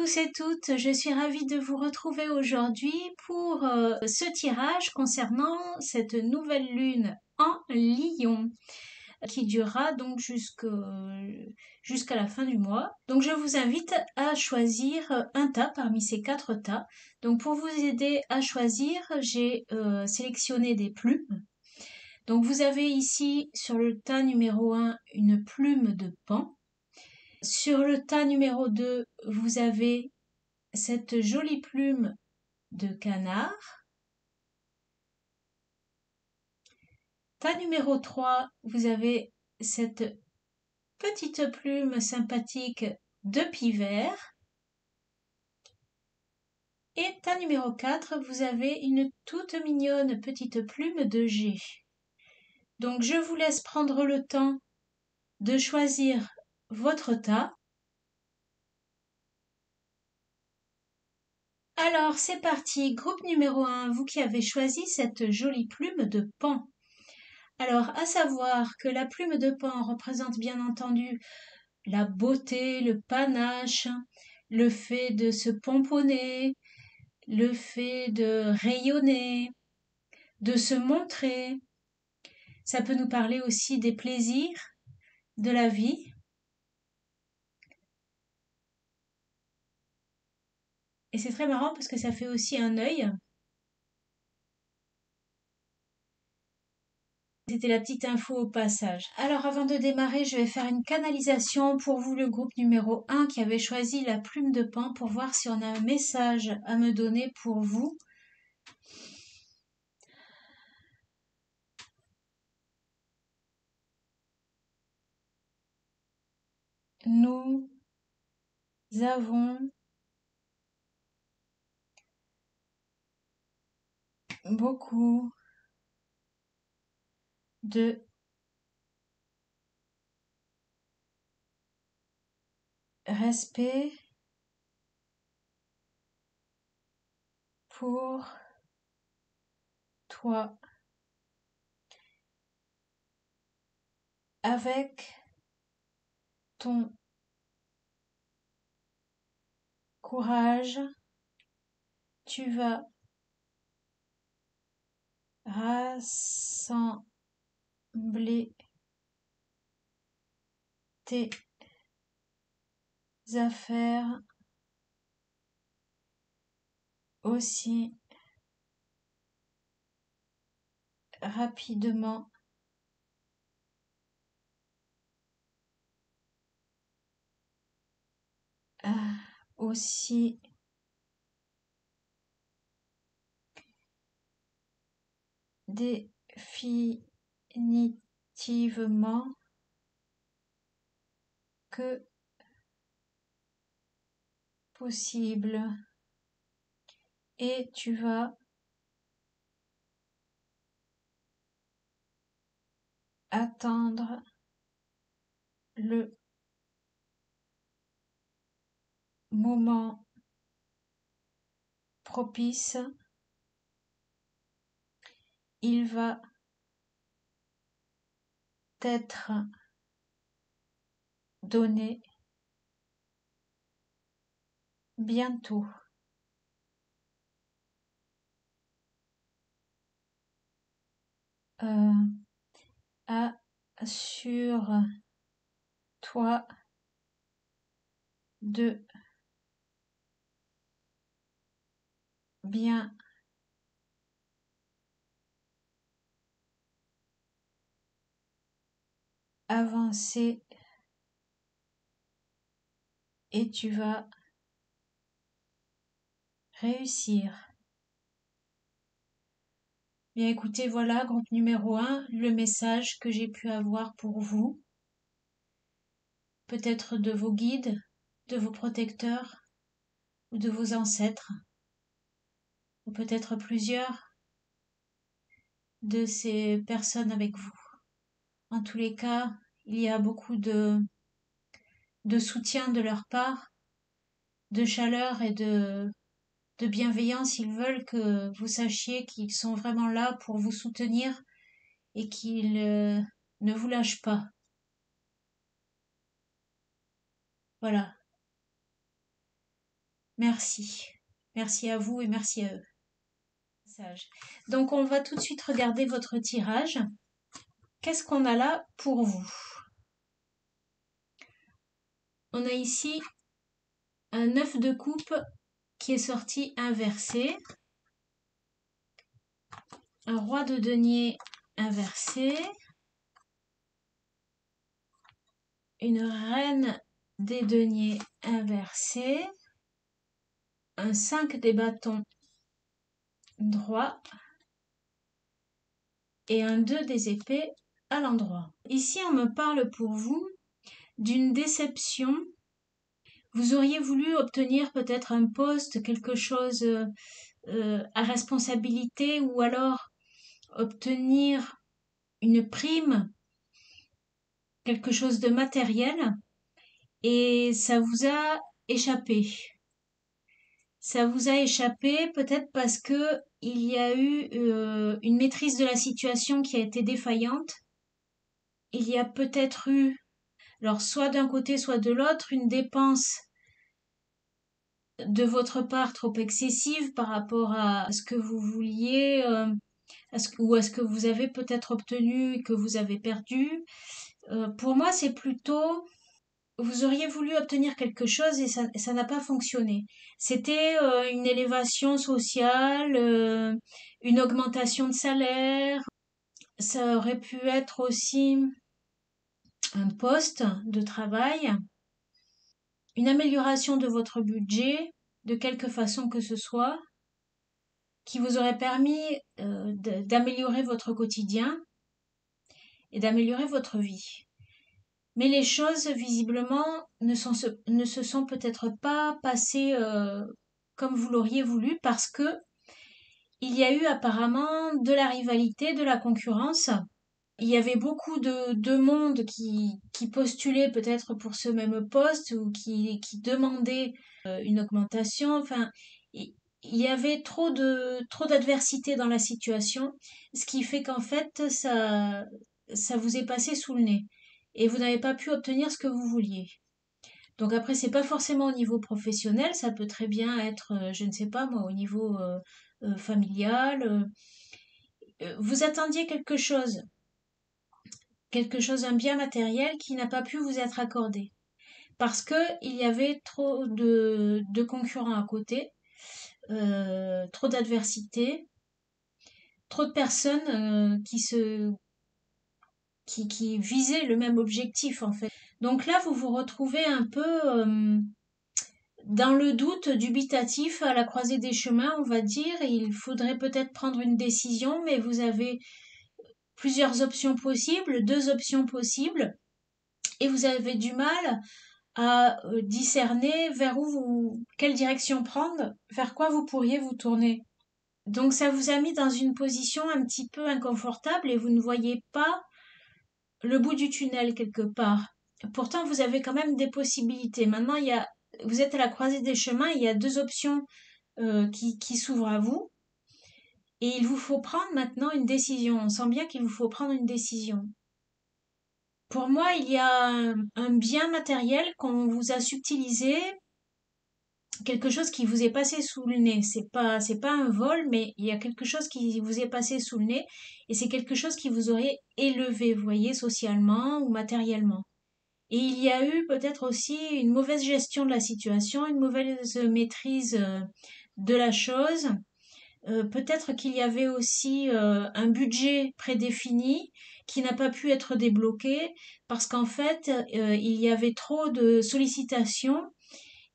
tous et toutes, je suis ravie de vous retrouver aujourd'hui pour ce tirage concernant cette nouvelle lune en Lion qui durera donc jusqu'à la fin du mois. Donc je vous invite à choisir un tas parmi ces 4 tas. Donc pour vous aider à choisir, j'ai sélectionné des plumes. Donc vous avez ici sur le tas numéro 1 une plume de paon. Sur le tas numéro 2, vous avez cette jolie plume de canard. Tas numéro 3, vous avez cette petite plume sympathique de pivert. Et tas numéro 4, vous avez une toute mignonne petite plume de G. Donc je vous laisse prendre le temps de choisir votre tas. Alors c'est parti, groupe numéro 1, vous qui avez choisi cette jolie plume de paon. Alors à savoir que la plume de paon représente bien entendu la beauté, le panache, le fait de se pomponner, le fait de rayonner, de se montrer. Ça peut nous parler aussi des plaisirs de la vie. Et c'est très marrant parce que ça fait aussi un œil. C'était la petite info au passage. Alors avant de démarrer, je vais faire une canalisation pour vous, le groupe numéro 1 qui avait choisi la plume de paon, pour voir si on a un message à me donner pour vous. Nous avons beaucoup de respect pour toi. Avec ton courage, tu vas rassembler tes affaires aussi rapidement aussi définitivement que possible, et tu vas attendre le moment propice. Il va t'être donné bientôt. Assure-toi de bien avancer et tu vas réussir. Bien écoutez, voilà, groupe numéro 1, le message que j'ai pu avoir pour vous. Peut-être de vos guides, de vos protecteurs ou de vos ancêtres, ou peut-être plusieurs de ces personnes avec vous. En tous les cas, il y a beaucoup de soutien de leur part, de chaleur et de bienveillance. Ils veulent que vous sachiez qu'ils sont vraiment là pour vous soutenir et qu'ils ne vous lâchent pas. Voilà. Merci. Merci à vous et merci à eux. Donc on va tout de suite regarder votre tirage. Qu'est-ce qu'on a là pour vous? On a ici un 9 de coupe qui est sorti inversé, un roi de denier inversé, une reine des deniers inversée, un 5 des bâtons droit et un 2 des épées à l'endroit. Ici, on me parle pour vous d'une déception. Vous auriez voulu obtenir peut-être un poste, quelque chose à responsabilité, ou alors obtenir une prime, quelque chose de matériel, et ça vous a échappé. Ça vous a échappé peut-être parce que il y a eu une maîtrise de la situation qui a été défaillante. Il y a peut-être eu, alors soit d'un côté, soit de l'autre, une dépense de votre part trop excessive par rapport à ce que vous vouliez, ou à ce que vous avez peut-être obtenu et que vous avez perdu. Pour moi, c'est plutôt, vous auriez voulu obtenir quelque chose et ça n'a pas fonctionné. C'était une élévation sociale, une augmentation de salaire. Ça aurait pu être aussi un poste de travail, une amélioration de votre budget, de quelque façon que ce soit, qui vous aurait permis d'améliorer votre quotidien et d'améliorer votre vie. Mais les choses, visiblement, ne se sont peut-être pas passées comme vous l'auriez voulu parce que il y a eu apparemment de la rivalité, de la concurrence. Il y avait beaucoup de monde qui postulait peut-être pour ce même poste ou qui demandait une augmentation. Enfin, il y avait trop d'adversité dans la situation, ce qui fait qu'en fait, ça vous est passé sous le nez et vous n'avez pas pu obtenir ce que vous vouliez. Donc après, c'est pas forcément au niveau professionnel, ça peut très bien être, je ne sais pas moi, au niveau familial. Vous attendiez quelque chose, un bien matériel qui n'a pas pu vous être accordé. Parce que il y avait trop de concurrents à côté, trop d'adversité, trop de personnes qui visaient le même objectif en fait. Donc là, vous vous retrouvez un peu dans le doute, dubitatif, à la croisée des chemins, on va dire. Il faudrait peut-être prendre une décision, mais vous avez plusieurs options possibles, deux options possibles, et vous avez du mal à discerner vers où quelle direction prendre, vers quoi vous pourriez vous tourner. Donc ça vous a mis dans une position un petit peu inconfortable et vous ne voyez pas le bout du tunnel quelque part. Pourtant, vous avez quand même des possibilités. Maintenant, vous êtes à la croisée des chemins, il y a deux options qui s'ouvrent à vous. Et il vous faut prendre maintenant une décision. On sent bien qu'il vous faut prendre une décision. Pour moi, il y a un bien matériel qu'on vous a subtilisé, quelque chose qui vous est passé sous le nez. C'est pas un vol, mais il y a quelque chose qui vous est passé sous le nez et c'est quelque chose qui vous aurait élevé, vous voyez, socialement ou matériellement. Et il y a eu peut-être aussi une mauvaise gestion de la situation, une mauvaise maîtrise de la chose. Peut-être qu'il y avait aussi un budget prédéfini qui n'a pas pu être débloqué parce qu'en fait, il y avait trop de sollicitations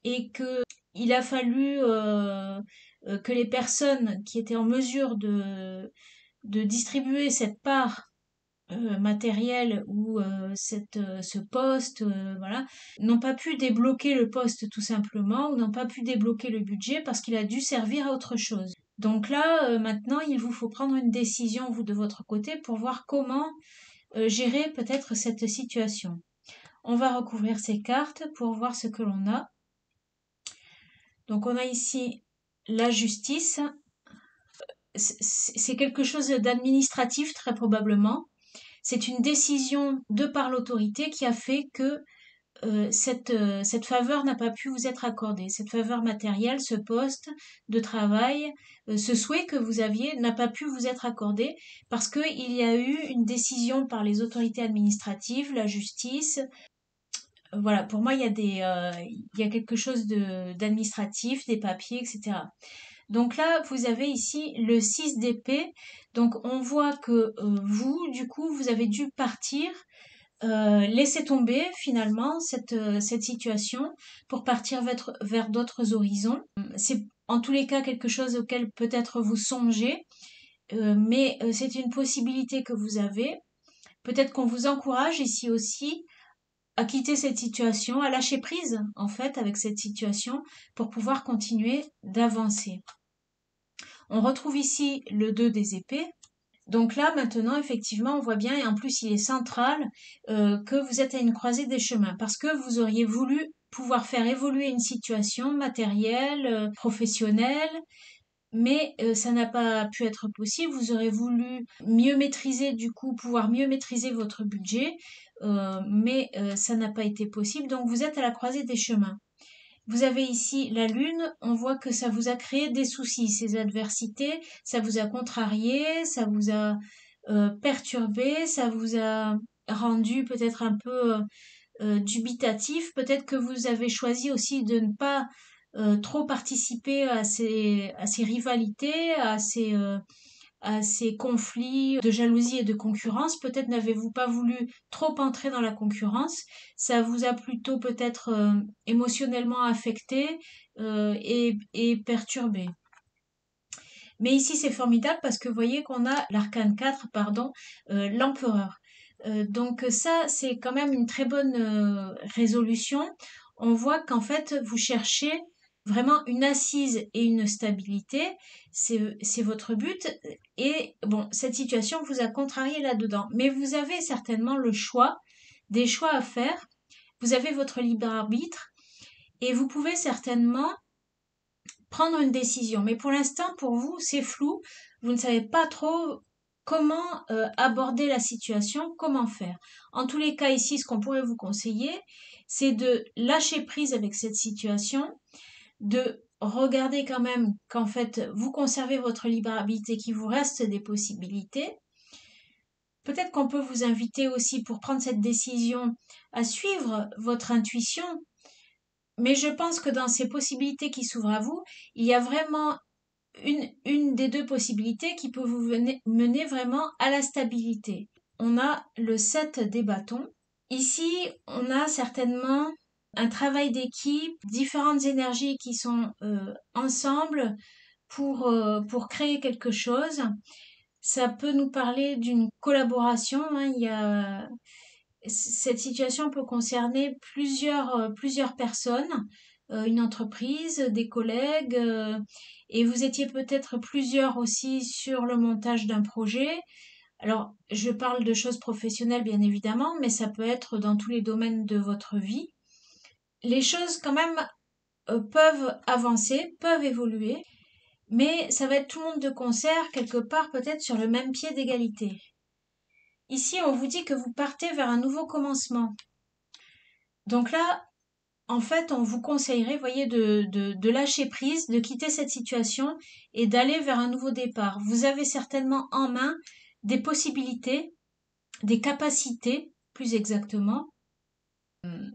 et que il a fallu que les personnes qui étaient en mesure de distribuer cette part matérielle ou ce poste, voilà, n'ont pas pu débloquer le poste tout simplement ou n'ont pas pu débloquer le budget parce qu'il a dû servir à autre chose. Donc là, maintenant, il vous faut prendre une décision, vous, de votre côté, pour voir comment gérer peut-être cette situation. On va recouvrir ces cartes pour voir ce que l'on a. Donc on a ici la justice. C'est quelque chose d'administratif, très probablement. C'est une décision de par l'autorité qui a fait que cette faveur n'a pas pu vous être accordée. Cette faveur matérielle, ce poste de travail, ce souhait que vous aviez n'a pas pu vous être accordé parce qu'il y a eu une décision par les autorités administratives, la justice. Voilà, pour moi, il y a quelque chose d'administratif, des papiers, etc. Donc là, vous avez ici le 6 d'épée. Donc on voit que vous, du coup, vous avez dû partir, laisser tomber finalement cette situation pour partir vers d'autres horizons. C'est en tous les cas quelque chose auquel peut-être vous songez, mais c'est une possibilité que vous avez. Peut-être qu'on vous encourage ici aussi à quitter cette situation, à lâcher prise en fait avec cette situation pour pouvoir continuer d'avancer. On retrouve ici le 2 des épées. Donc là, maintenant, effectivement, on voit bien, et en plus, il est central, que vous êtes à une croisée des chemins, parce que vous auriez voulu pouvoir faire évoluer une situation matérielle, professionnelle, mais ça n'a pas pu être possible. Vous aurez voulu mieux maîtriser, du coup, pouvoir mieux maîtriser votre budget, mais ça n'a pas été possible. Donc, vous êtes à la croisée des chemins. Vous avez ici la lune, on voit que ça vous a créé des soucis, ces adversités, ça vous a contrarié, ça vous a perturbé, ça vous a rendu peut-être un peu dubitatif, peut-être que vous avez choisi aussi de ne pas trop participer à ces rivalités, à ces conflits de jalousie et de concurrence. Peut-être n'avez-vous pas voulu trop entrer dans la concurrence. Ça vous a plutôt peut-être émotionnellement affecté et perturbé. Mais ici, c'est formidable parce que vous voyez qu'on a l'arcane 4, pardon, l'empereur. Donc ça, c'est quand même une très bonne résolution. On voit qu'en fait, vous cherchez vraiment une assise et une stabilité. C'est votre but. Et bon, cette situation vous a contrarié là-dedans. Mais vous avez certainement le choix, des choix à faire. Vous avez votre libre arbitre et vous pouvez certainement prendre une décision. Mais pour l'instant, pour vous, c'est flou. Vous ne savez pas trop comment aborder la situation, comment faire. En tous les cas, ici, ce qu'on pourrait vous conseiller, c'est de lâcher prise avec cette situation, de regarder quand même qu'en fait, vous conservez votre libre arbitre et qu'il vous reste des possibilités. Peut-être qu'on peut vous inviter aussi pour prendre cette décision à suivre votre intuition, mais je pense que dans ces possibilités qui s'ouvrent à vous, il y a vraiment une des deux possibilités qui peut vous mener vraiment à la stabilité. On a le 7 des bâtons. Ici, on a certainement un travail d'équipe, différentes énergies qui sont ensemble pour créer quelque chose. Ça peut nous parler d'une collaboration, hein. Cette situation peut concerner plusieurs personnes, une entreprise, des collègues, et vous étiez peut-être plusieurs aussi sur le montage d'un projet. Alors, je parle de choses professionnelles, bien évidemment, mais ça peut être dans tous les domaines de votre vie. Les choses, quand même, peuvent avancer, peuvent évoluer, mais ça va être tout le monde de concert, quelque part peut-être sur le même pied d'égalité. Ici, on vous dit que vous partez vers un nouveau commencement. Donc là, en fait, on vous conseillerait, voyez, de lâcher prise, de quitter cette situation et d'aller vers un nouveau départ. Vous avez certainement en main des possibilités, des capacités, plus exactement,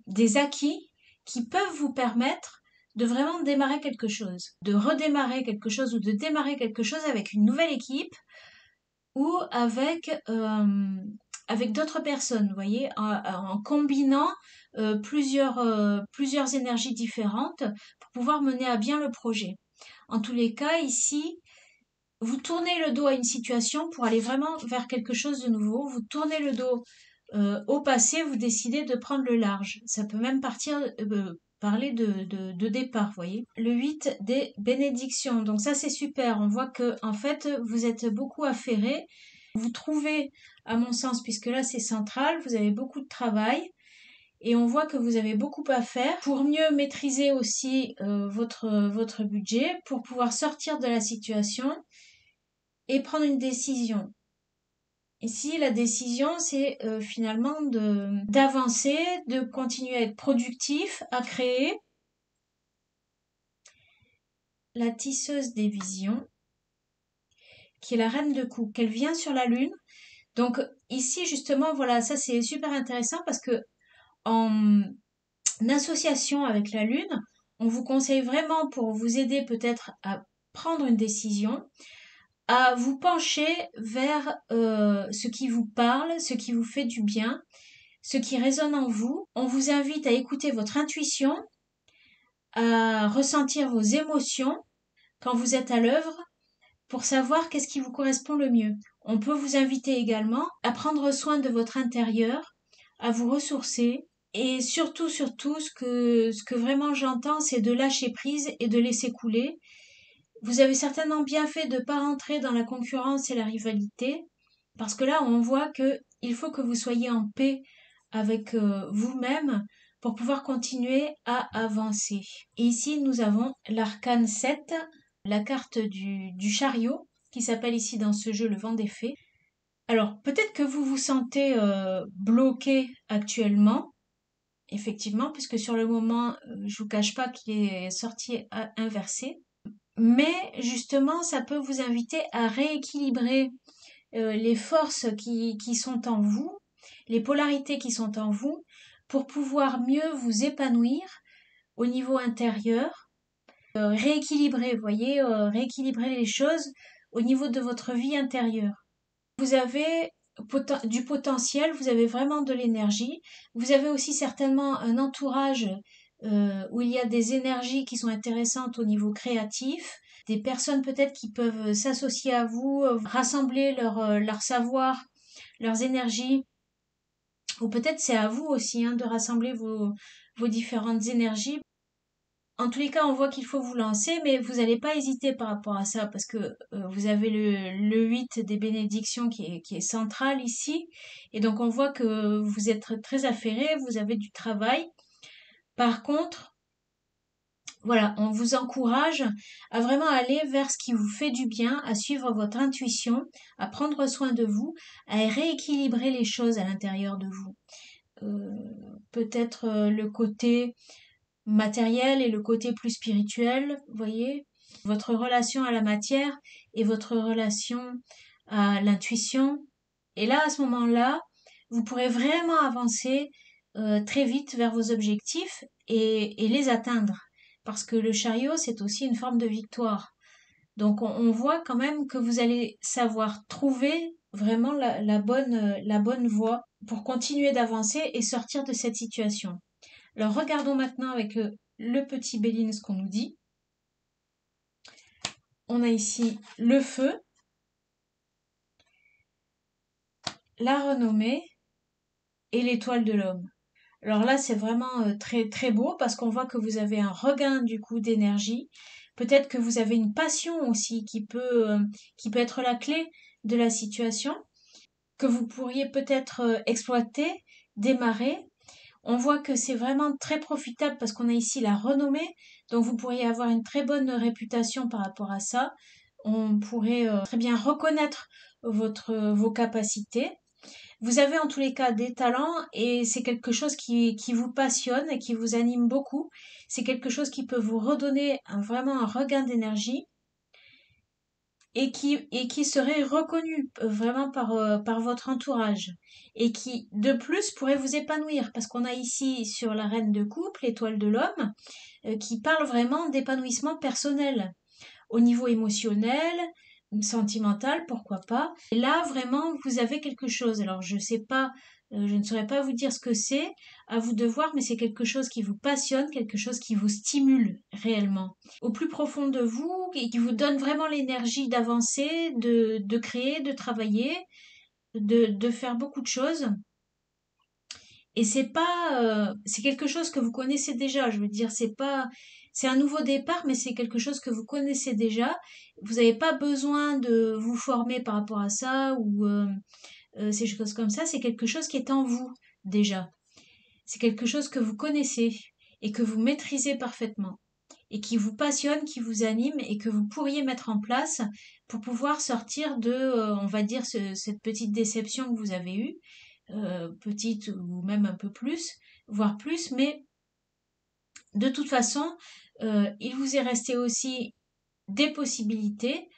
des acquis qui peuvent vous permettre de vraiment démarrer quelque chose, de redémarrer quelque chose ou de démarrer quelque chose avec une nouvelle équipe ou avec d'autres personnes, vous voyez, en combinant plusieurs énergies différentes pour pouvoir mener à bien le projet. En tous les cas, ici, vous tournez le dos à une situation pour aller vraiment vers quelque chose de nouveau. Vous tournez le dos au passé, vous décidez de prendre le large. Ça peut même parler de départ, vous voyez. Le 8 des bénédictions. Donc ça, c'est super. On voit que, en fait, vous êtes beaucoup affairé. Vous trouvez, à mon sens, puisque là, c'est central, vous avez beaucoup de travail. Et on voit que vous avez beaucoup à faire pour mieux maîtriser aussi votre budget, pour pouvoir sortir de la situation et prendre une décision. Ici, la décision, c'est finalement d'avancer, de continuer à être productif, à créer. La tisseuse des visions, qui est la reine de coupe, qu'elle vient sur la lune. Donc ici, justement, voilà, ça c'est super intéressant parce que en association avec la lune, on vous conseille vraiment pour vous aider peut-être à prendre une décision, à vous pencher vers ce qui vous parle, ce qui vous fait du bien, ce qui résonne en vous. On vous invite à écouter votre intuition, à ressentir vos émotions quand vous êtes à l'œuvre pour savoir qu'est-ce qui vous correspond le mieux. On peut vous inviter également à prendre soin de votre intérieur, à vous ressourcer et surtout, ce que vraiment j'entends, c'est de lâcher prise et de laisser couler. Vous avez certainement bien fait de ne pas rentrer dans la concurrence et la rivalité, parce que là, on voit que il faut que vous soyez en paix avec vous-même pour pouvoir continuer à avancer. Et ici, nous avons l'arcane 7, la carte du chariot, qui s'appelle ici dans ce jeu le vent des fées. Alors, peut-être que vous vous sentez bloqué actuellement, effectivement, puisque sur le moment, je vous cache pas qu'il est sorti inversé. Mais justement, ça peut vous inviter à rééquilibrer les forces qui sont en vous, les polarités qui sont en vous, pour pouvoir mieux vous épanouir au niveau intérieur, rééquilibrer, vous voyez, rééquilibrer les choses au niveau de votre vie intérieure. Vous avez du potentiel, vous avez vraiment de l'énergie, vous avez aussi certainement un entourage où il y a des énergies qui sont intéressantes au niveau créatif, des personnes peut-être qui peuvent s'associer à vous, rassembler leur savoir, leurs énergies, ou peut-être c'est à vous aussi hein, de rassembler vos différentes énergies. En tous les cas, on voit qu'il faut vous lancer, mais vous n'allez pas hésiter par rapport à ça, parce que vous avez le 8 des bénédictions qui est central ici, et donc on voit que vous êtes très affairé, vous avez du travail. Par contre, voilà, on vous encourage à vraiment aller vers ce qui vous fait du bien, à suivre votre intuition, à prendre soin de vous, à rééquilibrer les choses à l'intérieur de vous. Peut-être le côté matériel et le côté plus spirituel, vous voyez, votre relation à la matière et votre relation à l'intuition. Et là, à ce moment-là, vous pourrez vraiment avancer très vite vers vos objectifs et les atteindre. Parce que le chariot, c'est aussi une forme de victoire. Donc on voit quand même que vous allez savoir trouver vraiment la bonne voie pour continuer d'avancer et sortir de cette situation. Alors regardons maintenant avec le petit Béline ce qu'on nous dit. On a ici le feu, la renommée et l'étoile de l'homme. Alors là, c'est vraiment très très beau parce qu'on voit que vous avez un regain du coup d'énergie. Peut-être que vous avez une passion aussi qui peut être la clé de la situation, que vous pourriez peut-être exploiter, démarrer. On voit que c'est vraiment très profitable parce qu'on a ici la renommée, donc vous pourriez avoir une très bonne réputation par rapport à ça. On pourrait très bien reconnaître vos capacités. Vous avez en tous les cas des talents et c'est quelque chose qui vous passionne et qui vous anime beaucoup. C'est quelque chose qui peut vous redonner vraiment un regain d'énergie et qui serait reconnu vraiment par votre entourage et qui de plus pourrait vous épanouir parce qu'on a ici sur la reine de coupe, l'étoile de l'homme, qui parle vraiment d'épanouissement personnel au niveau émotionnel, sentimental, pourquoi pas. Et là, vraiment, vous avez quelque chose. Alors, je sais pas, je ne saurais pas vous dire ce que c'est, à vous de voir, mais c'est quelque chose qui vous passionne, quelque chose qui vous stimule réellement. Au plus profond de vous, et qui vous donne vraiment l'énergie d'avancer, de créer, de travailler, de faire beaucoup de choses. Et c'est pas, c'est quelque chose que vous connaissez déjà. Je veux dire, c'est un nouveau départ, mais c'est quelque chose que vous connaissez déjà. Vous n'avez pas besoin de vous former par rapport à ça ou ces choses comme ça. C'est quelque chose qui est en vous déjà. C'est quelque chose que vous connaissez et que vous maîtrisez parfaitement. et qui vous passionne, qui vous anime et que vous pourriez mettre en place pour pouvoir sortir de, on va dire, cette petite déception que vous avez eue, petite ou même un peu plus, voire plus, mais de toute façon, il vous est resté aussi des possibilités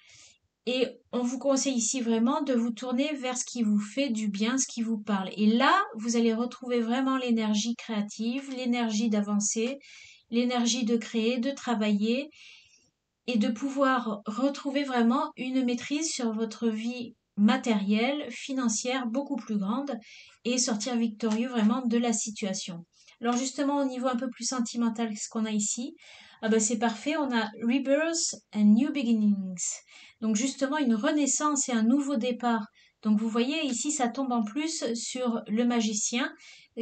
et on vous conseille ici vraiment de vous tourner vers ce qui vous fait du bien, ce qui vous parle. Et là, vous allez retrouver vraiment l'énergie créative, l'énergie d'avancer, l'énergie de créer, de travailler et de pouvoir retrouver vraiment une maîtrise sur votre vie matérielle, financière beaucoup plus grande et sortir victorieux vraiment de la situation. Alors justement au niveau un peu plus sentimental, ce qu'on a ici, ah ben c'est parfait, on a Rebirth and New Beginnings. Donc justement une renaissance et un nouveau départ. Donc vous voyez ici ça tombe en plus sur le magicien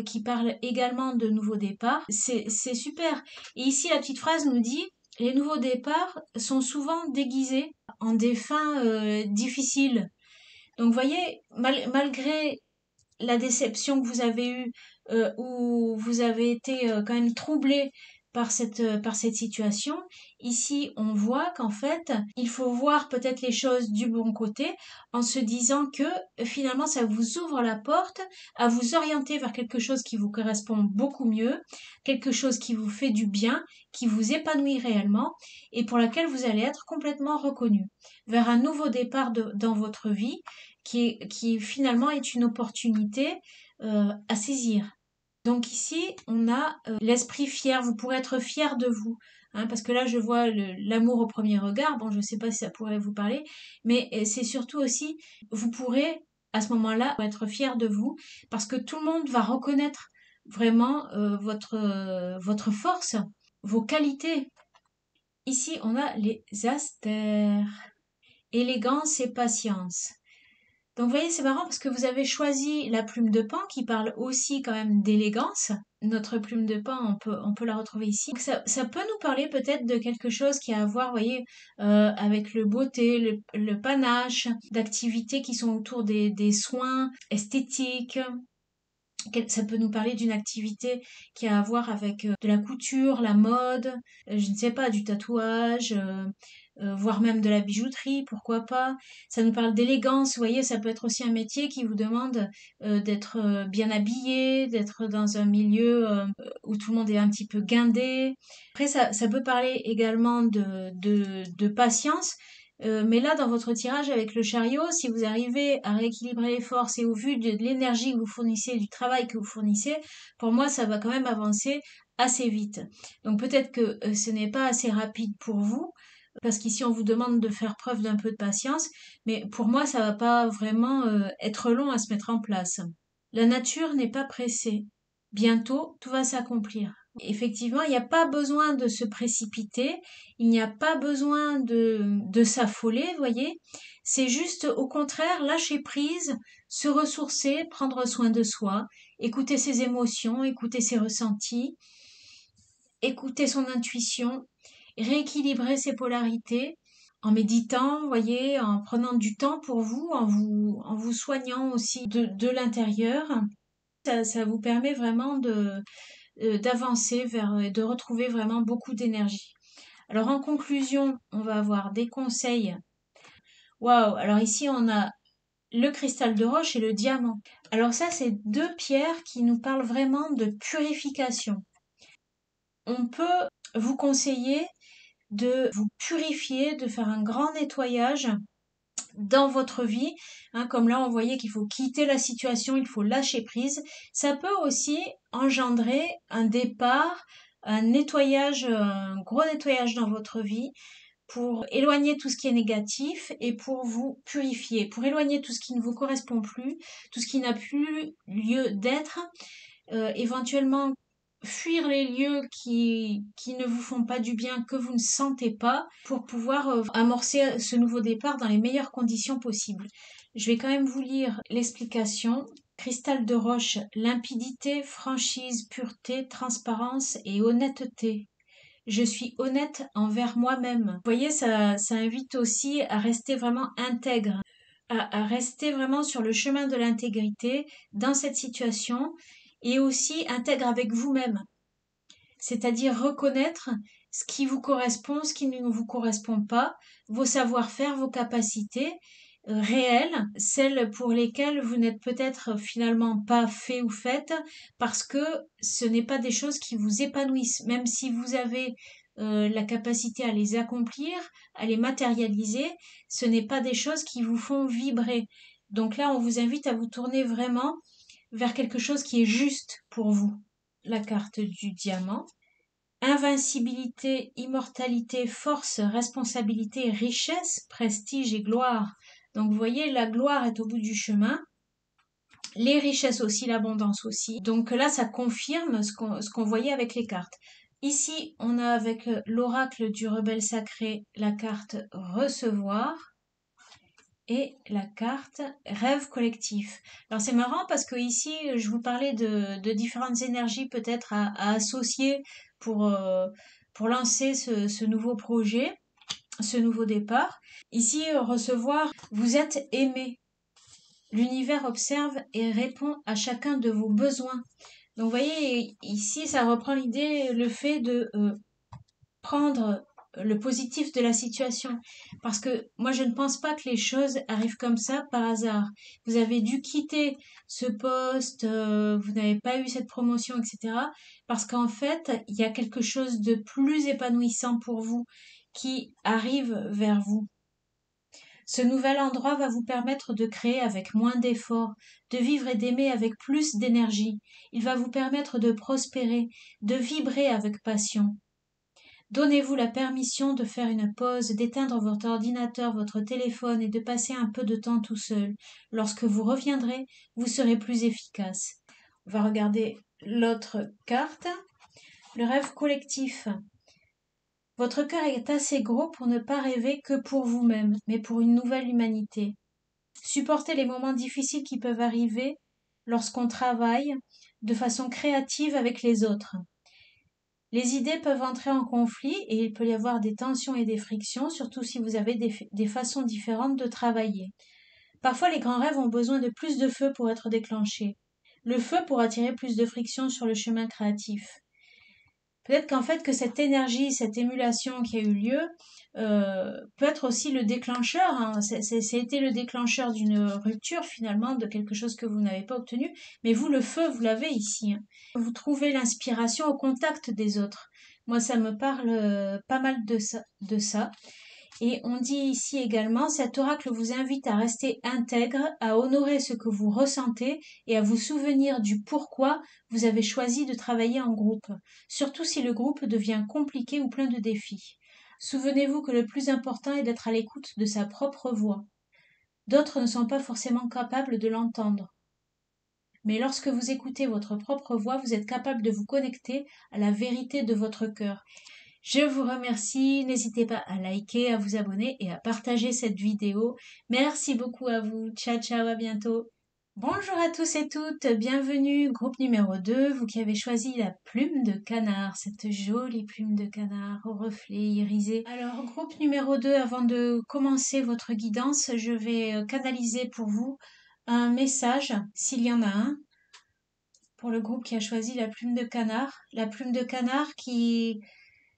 qui parle également de nouveau départ. C'est super. Et ici la petite phrase nous dit les nouveaux départs sont souvent déguisés en des fins difficiles. Donc, vous voyez, malgré la déception que vous avez eue, où vous avez été quand même troublé par cette situation, ici on voit qu'en fait, il faut voir peut-être les choses du bon côté en se disant que finalement ça vous ouvre la porte à vous orienter vers quelque chose qui vous correspond beaucoup mieux, quelque chose qui vous fait du bien, qui vous épanouit réellement et pour laquelle vous allez être complètement reconnu, vers un nouveau départ dans votre vie qui finalement est une opportunité à saisir. Donc ici, on a l'esprit fier. Vous pourrez être fier de vous. Hein, parce que là, je vois l'amour au premier regard. Bon, je ne sais pas si ça pourrait vous parler. Mais c'est surtout aussi, vous pourrez à ce moment-là être fier de vous. Parce que tout le monde va reconnaître vraiment votre force, vos qualités. Ici, on a les astères. Élégance et patience. Donc, vous voyez, c'est marrant parce que vous avez choisi la plume de Pan qui parle aussi quand même d'élégance. Notre plume de Pan, on peut la retrouver ici. Donc, ça peut nous parler peut-être de quelque chose qui a à voir, vous voyez, avec le beauté, le panache, d'activités qui sont autour des soins esthétiques. Ça peut nous parler d'une activité qui a à voir avec de la couture, la mode, je ne sais pas, du tatouage, voire même de la bijouterie, pourquoi pas. Ça nous parle d'élégance, vous voyez, ça peut être aussi un métier qui vous demande d'être bien habillé, d'être dans un milieu où tout le monde est un petit peu guindé. Après, ça peut parler également de patience. Mais là, dans votre tirage avec le chariot, si vous arrivez à rééquilibrer les forces et au vu de l'énergie que vous fournissez, du travail que vous fournissez, pour moi, ça va quand même avancer assez vite. Donc peut-être que ce n'est pas assez rapide pour vous, parce qu'ici on vous demande de faire preuve d'un peu de patience, mais pour moi, ça va pas vraiment être long à se mettre en place. La nature n'est pas pressée. Bientôt, tout va s'accomplir. Effectivement, il n'y a pas besoin de se précipiter, il n'y a pas besoin de s'affoler, vous voyez. C'est juste, au contraire, lâcher prise, se ressourcer, prendre soin de soi, écouter ses émotions, écouter ses ressentis, écouter son intuition, rééquilibrer ses polarités en méditant, vous voyez, en prenant du temps pour vous, en vous soignant aussi de l'intérieur. Ça vous permet vraiment d'avancer vers, de retrouver vraiment beaucoup d'énergie. Alors en conclusion, on va avoir des conseils. Waouh, alors ici on a le cristal de roche et le diamant. Alors ça, c'est deux pierres qui nous parlent vraiment de purification. On peut vous conseiller de vous purifier, de faire un grand nettoyage dans votre vie. Hein, comme là, on voyait qu'il faut quitter la situation, il faut lâcher prise. Ça peut aussi engendrer un départ, un nettoyage, un gros nettoyage dans votre vie pour éloigner tout ce qui est négatif et pour vous purifier, pour éloigner tout ce qui ne vous correspond plus, tout ce qui n'a plus lieu d'être, éventuellement fuir les lieux qui ne vous font pas du bien, que vous ne sentez pas, pour pouvoir amorcer ce nouveau départ dans les meilleures conditions possibles. Je vais quand même vous lire l'explication. Cristal de roche, limpidité, franchise, pureté, transparence et honnêteté. Je suis honnête envers moi-même. Vous voyez, ça invite aussi à rester vraiment intègre, à rester vraiment sur le chemin de l'intégrité dans cette situation et aussi intègre avec vous-même. c'est-à-dire reconnaître ce qui vous correspond, ce qui ne vous correspond pas, vos savoir-faire, vos capacités réelles, celles pour lesquelles vous n'êtes peut-être finalement pas fait ou faite parce que ce n'est pas des choses qui vous épanouissent, même si vous avez la capacité à les accomplir, à les matérialiser, ce n'est pas des choses qui vous font vibrer. Donc là, on vous invite à vous tourner vraiment vers quelque chose qui est juste pour vous. La carte du diamant. Invincibilité, immortalité, force, responsabilité, richesse, prestige et gloire. Donc vous voyez, la gloire est au bout du chemin. Les richesses aussi, l'abondance aussi. Donc là, ça confirme ce qu'on voyait avec les cartes. Ici, on a avec l'oracle du rebelle sacré la carte recevoir et la carte rêve collectif. Alors c'est marrant parce que ici, je vous parlais de différentes énergies peut-être à associer pour lancer ce nouveau projet, ce nouveau départ. Ici, recevoir, vous êtes aimé. L'univers observe et répond à chacun de vos besoins. Donc, vous voyez, ici, ça reprend l'idée, le fait de prendre le positif de la situation. Parce que moi, je ne pense pas que les choses arrivent comme ça par hasard. Vous avez dû quitter ce poste, vous n'avez pas eu cette promotion, etc. Parce qu'en fait, il y a quelque chose de plus épanouissant pour vous qui arrive vers vous. Ce nouvel endroit va vous permettre de créer avec moins d'efforts, de vivre et d'aimer avec plus d'énergie. Il va vous permettre de prospérer, de vibrer avec passion. Donnez-vous la permission de faire une pause, d'éteindre votre ordinateur, votre téléphone et de passer un peu de temps tout seul. Lorsque vous reviendrez, vous serez plus efficace. On va regarder l'autre carte. Le rêve collectif. Votre cœur est assez gros pour ne pas rêver que pour vous-même, mais pour une nouvelle humanité. Supportez les moments difficiles qui peuvent arriver lorsqu'on travaille de façon créative avec les autres. Les idées peuvent entrer en conflit et il peut y avoir des tensions et des frictions, surtout si vous avez des façons différentes de travailler. Parfois, les grands rêves ont besoin de plus de feu pour être déclenchés. Le feu pour attirer plus de friction sur le chemin créatif. Peut-être qu'en fait que cette énergie, cette émulation qui a eu lieu peut être aussi le déclencheur. Hein. C'était le déclencheur d'une rupture finalement, de quelque chose que vous n'avez pas obtenu. Mais vous, le feu, vous l'avez ici. Hein. Vous trouvez l'inspiration au contact des autres. Moi, ça me parle pas mal de ça. Et on dit ici également, cet oracle vous invite à rester intègre, à honorer ce que vous ressentez et à vous souvenir du pourquoi vous avez choisi de travailler en groupe, surtout si le groupe devient compliqué ou plein de défis. Souvenez-vous que le plus important est d'être à l'écoute de sa propre voix. D'autres ne sont pas forcément capables de l'entendre. Mais lorsque vous écoutez votre propre voix, vous êtes capable de vous connecter à la vérité de votre cœur. Je vous remercie, n'hésitez pas à liker, à vous abonner et à partager cette vidéo. Merci beaucoup à vous, ciao ciao, à bientôt. Bonjour à tous et toutes, bienvenue, groupe numéro 2, vous qui avez choisi la plume de canard, cette jolie plume de canard au reflet irisé. Alors, groupe numéro 2, avant de commencer votre guidance, je vais canaliser pour vous un message, s'il y en a un, pour le groupe qui a choisi la plume de canard. La plume de canard qui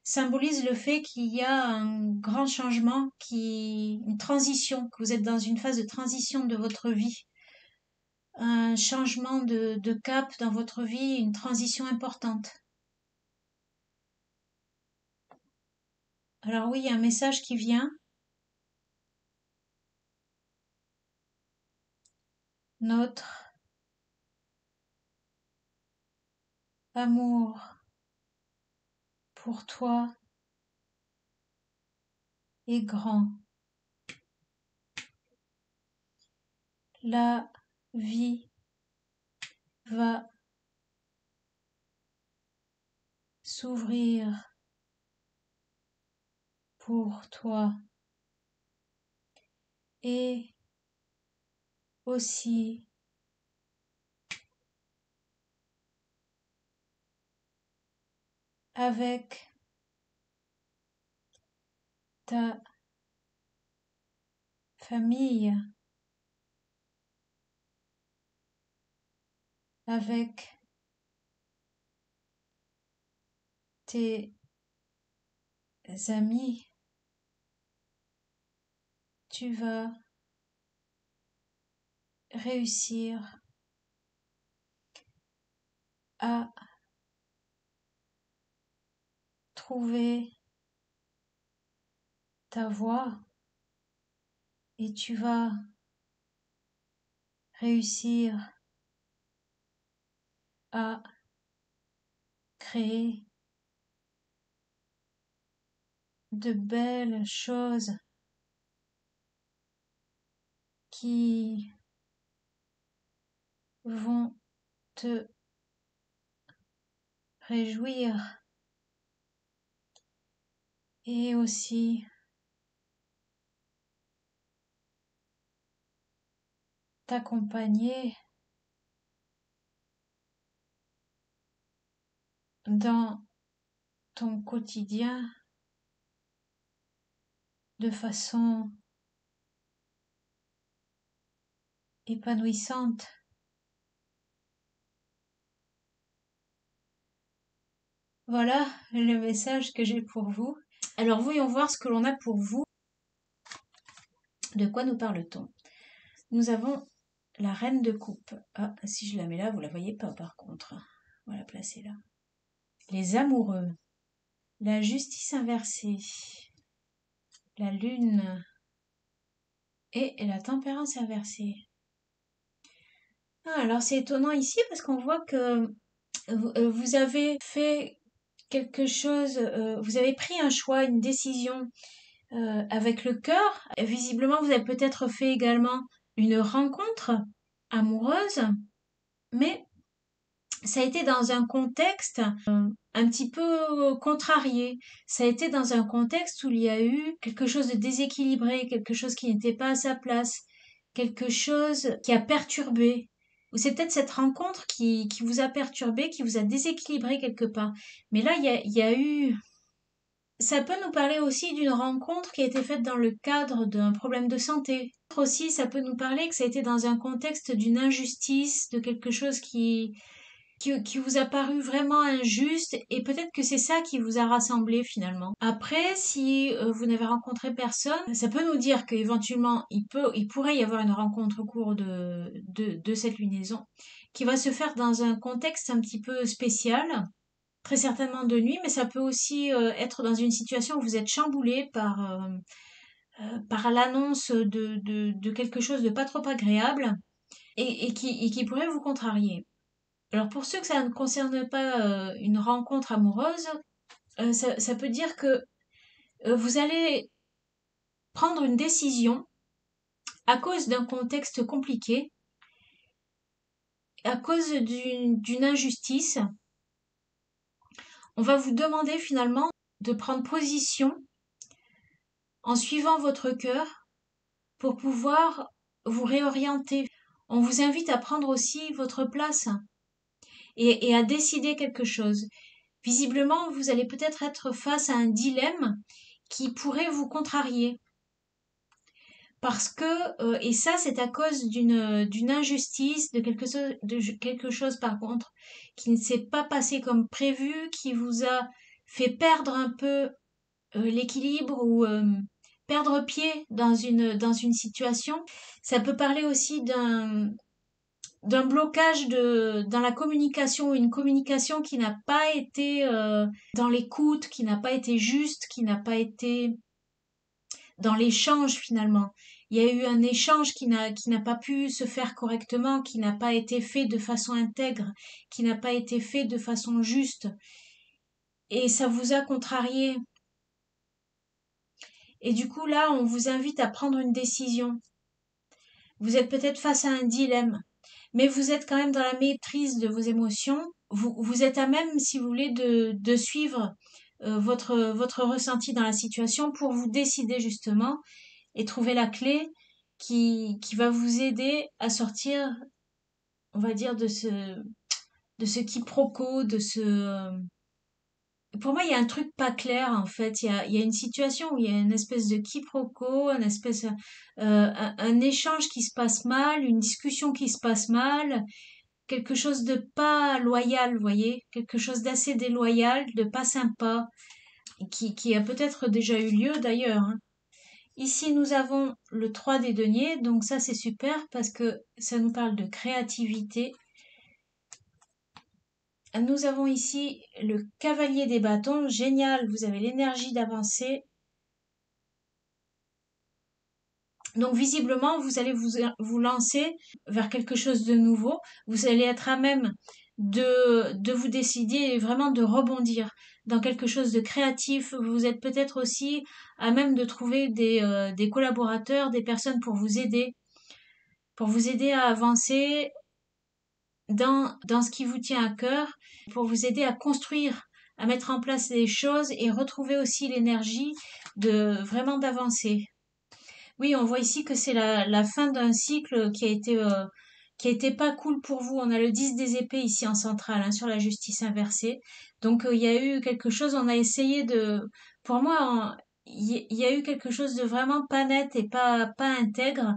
symbolise le fait qu'il y a un grand changement, une transition, que vous êtes dans une phase de transition de votre vie, un changement de cap dans votre vie, une transition importante. Alors oui, il y a un message qui vient. Notre amour pour toi est grand. La vie va s'ouvrir pour toi et aussi avec ta famille, avec tes amis, tu vas réussir à trouver ta voie et tu vas réussir à créer de belles choses qui vont te réjouir et aussi t'accompagner dans ton quotidien de façon épanouissante. Voilà le message que j'ai pour vous. Alors voyons voir ce que l'on a pour vous. De quoi nous parle-t-on? Nous avons la reine de coupe. Ah, si je la mets là, vous la voyez pas par contre. On va la placer là. Les amoureux. La justice inversée. La lune. Et la tempérance inversée. Ah, alors c'est étonnant ici parce qu'on voit que vous avez fait quelque chose, vous avez pris un choix, une décision avec le cœur. Visiblement, vous avez peut-être fait également une rencontre amoureuse, mais ça a été dans un contexte un petit peu contrarié. Ça a été dans un contexte où il y a eu quelque chose de déséquilibré, quelque chose qui n'était pas à sa place, quelque chose qui a perturbé. Ou c'est peut-être cette rencontre qui vous a perturbé, qui vous a déséquilibré quelque part. Mais là, il y a eu... Ça peut nous parler aussi d'une rencontre qui a été faite dans le cadre d'un problème de santé. Aussi, ça peut nous parler que ça a été dans un contexte d'une injustice, de quelque chose qui vous a paru vraiment injuste et peut-être que c'est ça qui vous a rassemblé finalement. Après, si vous n'avez rencontré personne, ça peut nous dire qu'éventuellement il pourrait y avoir une rencontre au cours de cette lunaison qui va se faire dans un contexte un petit peu spécial, très certainement de nuit, mais ça peut aussi être dans une situation où vous êtes chamboulé par l'annonce de quelque chose de pas trop agréable et qui pourrait vous contrarier. Alors pour ceux que ça ne concerne pas une rencontre amoureuse, ça peut dire que vous allez prendre une décision à cause d'un contexte compliqué, à cause d'une injustice. On va vous demander finalement de prendre position en suivant votre cœur pour pouvoir vous réorienter. On vous invite à prendre aussi votre place et à décider quelque chose. Visiblement, vous allez peut-être être face à un dilemme qui pourrait vous contrarier. Parce que, et ça c'est à cause d'une injustice, de quelque chose par contre, qui ne s'est pas passé comme prévu, qui vous a fait perdre un peu l'équilibre ou perdre pied dans une situation. Ça peut parler aussi d'un blocage dans la communication, une communication qui n'a pas été dans l'écoute, qui n'a pas été juste, qui n'a pas été dans l'échange finalement. Il y a eu un échange qui n'a pas pu se faire correctement, qui n'a pas été fait de façon intègre, qui n'a pas été fait de façon juste. Et ça vous a contrarié. Et du coup là, on vous invite à prendre une décision. Vous êtes peut-être face à un dilemme, mais vous êtes quand même dans la maîtrise de vos émotions. Vous êtes à même, si vous voulez, de suivre votre ressenti dans la situation pour vous décider justement et trouver la clé qui va vous aider à sortir, on va dire, de ce quiproquo, de ce... Pour moi, il y a un truc pas clair, en fait. Il y a une situation où il y a une espèce de quiproquo, un échange qui se passe mal, une discussion qui se passe mal, quelque chose de pas loyal, vous voyez, quelque chose d'assez déloyal, de pas sympa, qui a peut-être déjà eu lieu d'ailleurs, hein. Ici, nous avons le 3 des deniers, donc ça c'est super parce que ça nous parle de créativité. Nous avons ici le cavalier des bâtons, génial, vous avez l'énergie d'avancer. Donc visiblement, vous allez vous lancer vers quelque chose de nouveau. Vous allez être à même de vous décider et vraiment de rebondir dans quelque chose de créatif. Vous êtes peut-être aussi à même de trouver des collaborateurs, des personnes pour vous aider à avancer dans ce qui vous tient à cœur, pour vous aider à construire, à mettre en place des choses et retrouver aussi l'énergie de vraiment d'avancer. Oui, on voit ici que c'est la fin d'un cycle qui a été pas cool pour vous. On a le 10 des épées ici en centrale, hein, sur la justice inversée. Donc il y a eu quelque chose, on a essayé pour moi, il y a eu quelque chose de vraiment pas net et pas intègre,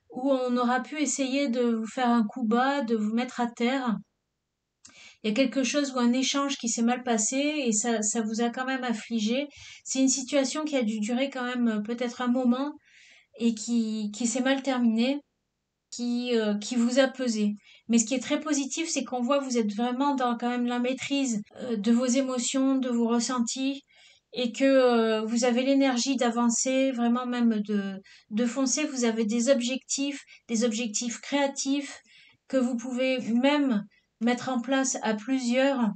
où on aura pu essayer de vous faire un coup bas, de vous mettre à terre. Il y a quelque chose ou un échange qui s'est mal passé et ça vous a quand même affligé. C'est une situation qui a dû durer quand même peut-être un moment et qui s'est mal terminé, qui vous a pesé. Mais ce qui est très positif, c'est qu'on voit que vous êtes vraiment dans quand même la maîtrise de vos émotions, de vos ressentis, et que vous avez l'énergie d'avancer, vraiment même de foncer. Vous avez des objectifs créatifs que vous pouvez même mettre en place à plusieurs.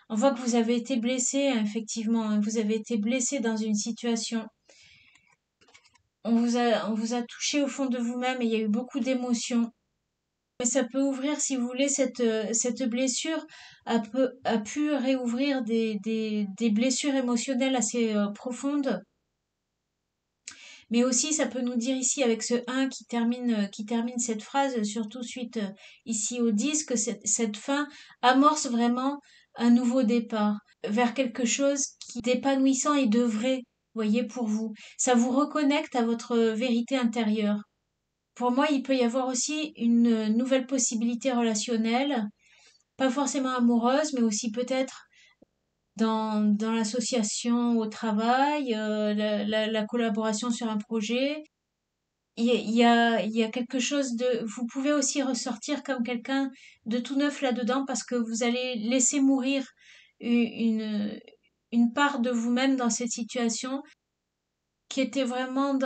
On voit que vous avez été blessé, hein, effectivement, hein, vous avez été blessé dans une situation, on vous a touché au fond de vous-même et il y a eu beaucoup d'émotions. Mais ça peut ouvrir, si vous voulez, cette blessure a pu réouvrir des blessures émotionnelles assez profondes. Mais aussi, ça peut nous dire ici, avec ce 1 qui termine cette phrase, surtout suite ici au 10, que cette fin amorce vraiment un nouveau départ vers quelque chose qui est épanouissant et de vrai, voyez, pour vous. Ça vous reconnecte à votre vérité intérieure. Pour moi, il peut y avoir aussi une nouvelle possibilité relationnelle, pas forcément amoureuse, mais aussi peut-être dans l'association au travail, la collaboration sur un projet. Il y a quelque chose de... Vous pouvez aussi ressortir comme quelqu'un de tout neuf là-dedans parce que vous allez laisser mourir une, une part de vous-même dans cette situation qui était vraiment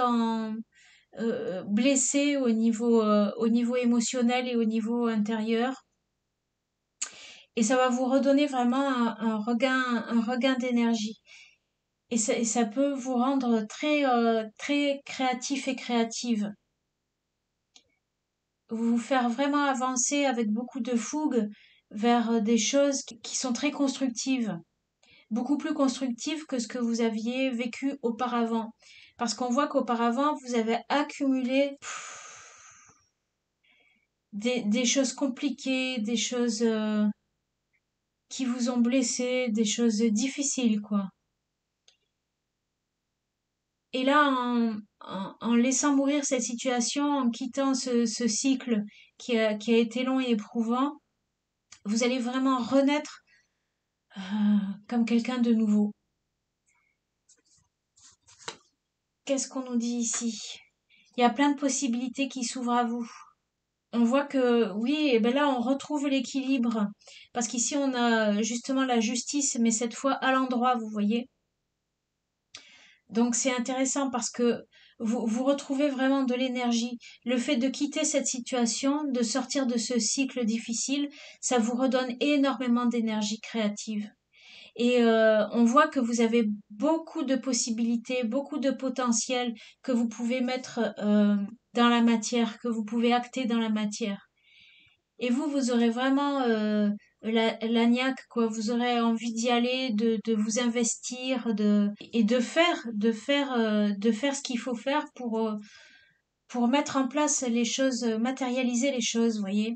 blessé au niveau émotionnel et au niveau intérieur. Et ça va vous redonner vraiment un regain d'énergie. Et ça peut vous rendre très créatif et créative. Vous faire vraiment avancer avec beaucoup de fougue vers des choses qui sont très constructives. Beaucoup plus constructives que ce que vous aviez vécu auparavant. Parce qu'on voit qu'auparavant, vous avez accumulé des choses compliquées, des choses qui vous ont blessé, des choses difficiles, quoi. Et là, en laissant mourir cette situation, en quittant ce cycle qui a été long et éprouvant, vous allez vraiment renaître euh, comme quelqu'un de nouveau. Qu'est-ce qu'on nous dit ici? Il y a plein de possibilités qui s'ouvrent à vous. On voit que oui, et ben là on retrouve l'équilibre parce qu'ici on a justement la justice, mais cette fois à l'endroit, vous voyez. Donc c'est intéressant parce que vous retrouvez vraiment de l'énergie. Le fait de quitter cette situation, de sortir de ce cycle difficile, ça vous redonne énormément d'énergie créative. Et on voit que vous avez beaucoup de possibilités, beaucoup de potentiel que vous pouvez mettre dans la matière, que vous pouvez acter dans la matière. Et vous aurez vraiment la niaque, quoi. Vous aurez envie d'y aller, de vous investir, et de faire ce qu'il faut faire pour mettre en place les choses, matérialiser les choses, vous voyez.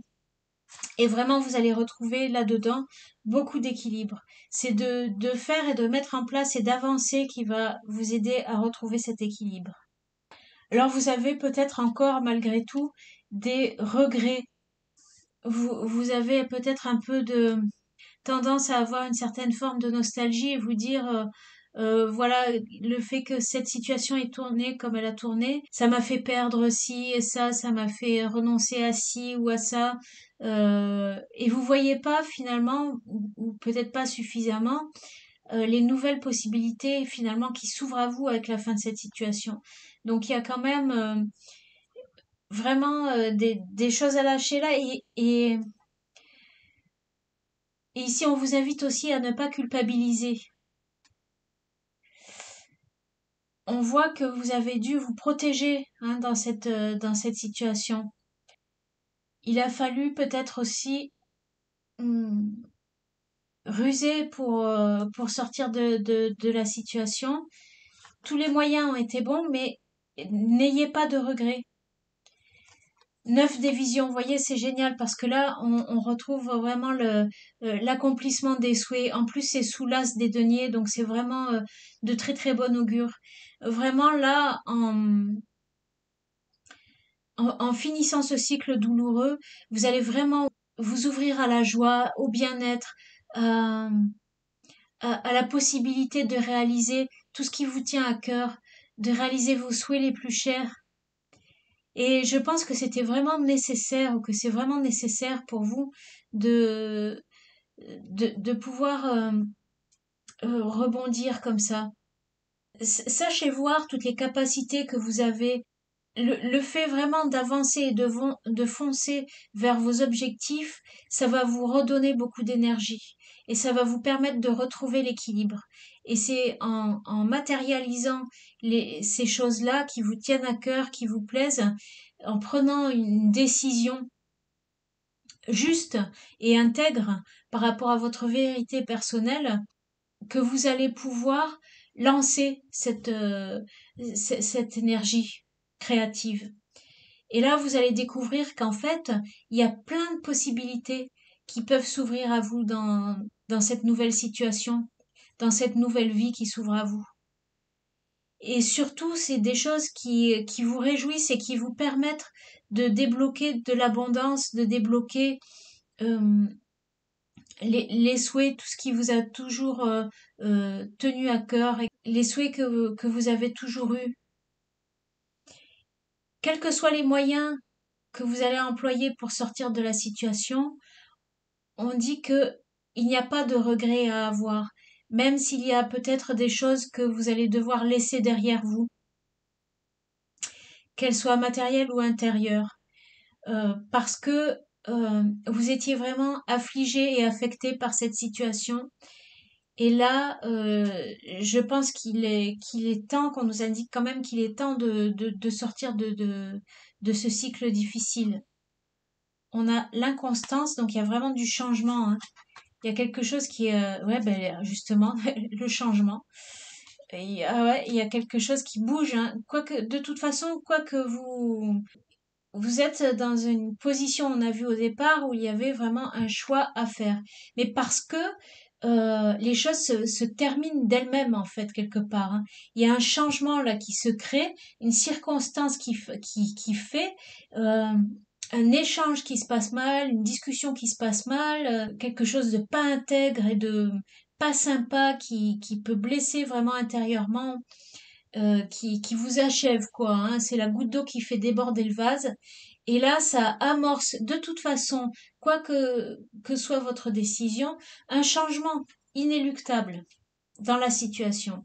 Et vraiment, vous allez retrouver là-dedans beaucoup d'équilibre. C'est de faire et de mettre en place et d'avancer qui va vous aider à retrouver cet équilibre. Alors, vous avez peut-être encore, malgré tout, des regrets vous avez peut-être un peu de tendance à avoir une certaine forme de nostalgie et vous dire voilà, le fait que cette situation ait tourné comme elle a tourné, ça m'a fait perdre ci et ça m'a fait renoncer à ci ou à ça. Et vous voyez pas finalement, ou peut-être pas suffisamment, les nouvelles possibilités finalement qui s'ouvrent à vous avec la fin de cette situation. Donc il y a quand même vraiment des choses à lâcher là et ici on vous invite aussi à ne pas culpabiliser. On voit que vous avez dû vous protéger hein, dans cette situation. Il a fallu peut-être aussi hum, ruser pour sortir de la situation. Tous les moyens ont été bons, mais n'ayez pas de regrets. 9 des visions, vous voyez, c'est génial parce que là, on retrouve vraiment l'accomplissement des souhaits. En plus, c'est sous l'as des deniers, donc c'est vraiment de très très bon augure. Vraiment là, en finissant ce cycle douloureux, vous allez vraiment vous ouvrir à la joie, au bien-être, à, à la possibilité de réaliser tout ce qui vous tient à cœur, de réaliser vos souhaits les plus chers. Et je pense que c'était vraiment nécessaire, ou que c'est vraiment nécessaire pour vous de, de pouvoir rebondir comme ça. Sachez voir toutes les capacités que vous avez. Le fait vraiment d'avancer et de foncer vers vos objectifs, ça va vous redonner beaucoup d'énergie et ça va vous permettre de retrouver l'équilibre. Et c'est en matérialisant ces choses-là qui vous tiennent à cœur, qui vous plaisent, en prenant une décision juste et intègre par rapport à votre vérité personnelle, que vous allez pouvoir lancer cette énergie créative. Et là, vous allez découvrir qu'en fait, il y a plein de possibilités qui peuvent s'ouvrir à vous dans cette nouvelle situation, dans cette nouvelle vie qui s'ouvre à vous. Et surtout, c'est des choses qui vous réjouissent et qui vous permettent de débloquer de l'abondance, de débloquer euh, les souhaits, tout ce qui vous a toujours tenu à cœur, et les souhaits que vous avez toujours eus. Quels que soient les moyens que vous allez employer pour sortir de la situation, on dit que il n'y a pas de regret à avoir, même s'il y a peut-être des choses que vous allez devoir laisser derrière vous, qu'elles soient matérielles ou intérieures, parce que vous étiez vraiment affligé et affecté par cette situation. Et là, je pense qu'il est temps qu'on nous indique quand même qu'il est temps de sortir de ce cycle difficile. On a l'inconstance, donc il y a vraiment du changement, hein. Il y a quelque chose qui est, ouais, ben, justement, le changement. Et, ah ouais, il y a quelque chose qui bouge, hein. Quoique, de toute façon, quoique vous êtes dans une position, on a vu au départ, où il y avait vraiment un choix à faire. Mais parce que les choses se terminent d'elles-mêmes, en fait, quelque part, hein. Il y a un changement là qui se crée, une circonstance qui fait un échange qui se passe mal, une discussion qui se passe mal, quelque chose de pas intègre et de pas sympa qui peut blesser vraiment intérieurement, qui vous achève, quoi, hein. C'est la goutte d'eau qui fait déborder le vase. Et là, ça amorce de toute façon, quoi que soit votre décision, un changement inéluctable dans la situation.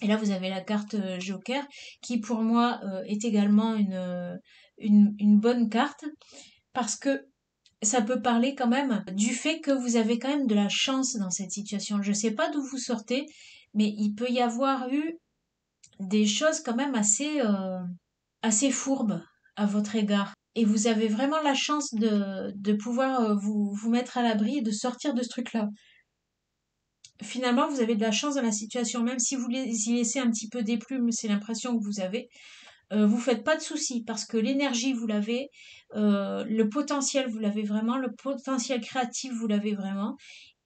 Et là, vous avez la carte Joker, qui pour moi est également une bonne carte, parce que ça peut parler quand même du fait que vous avez quand même de la chance dans cette situation. Je ne sais pas d'où vous sortez, mais il peut y avoir eu des choses quand même assez fourbes à votre égard. Et vous avez vraiment la chance de pouvoir vous mettre à l'abri et de sortir de ce truc-là. Finalement, vous avez de la chance dans la situation, même si vous y laissez un petit peu des plumes, c'est l'impression que vous avez. Vous faites pas de soucis parce que l'énergie vous l'avez, le potentiel vous l'avez vraiment, le potentiel créatif vous l'avez vraiment,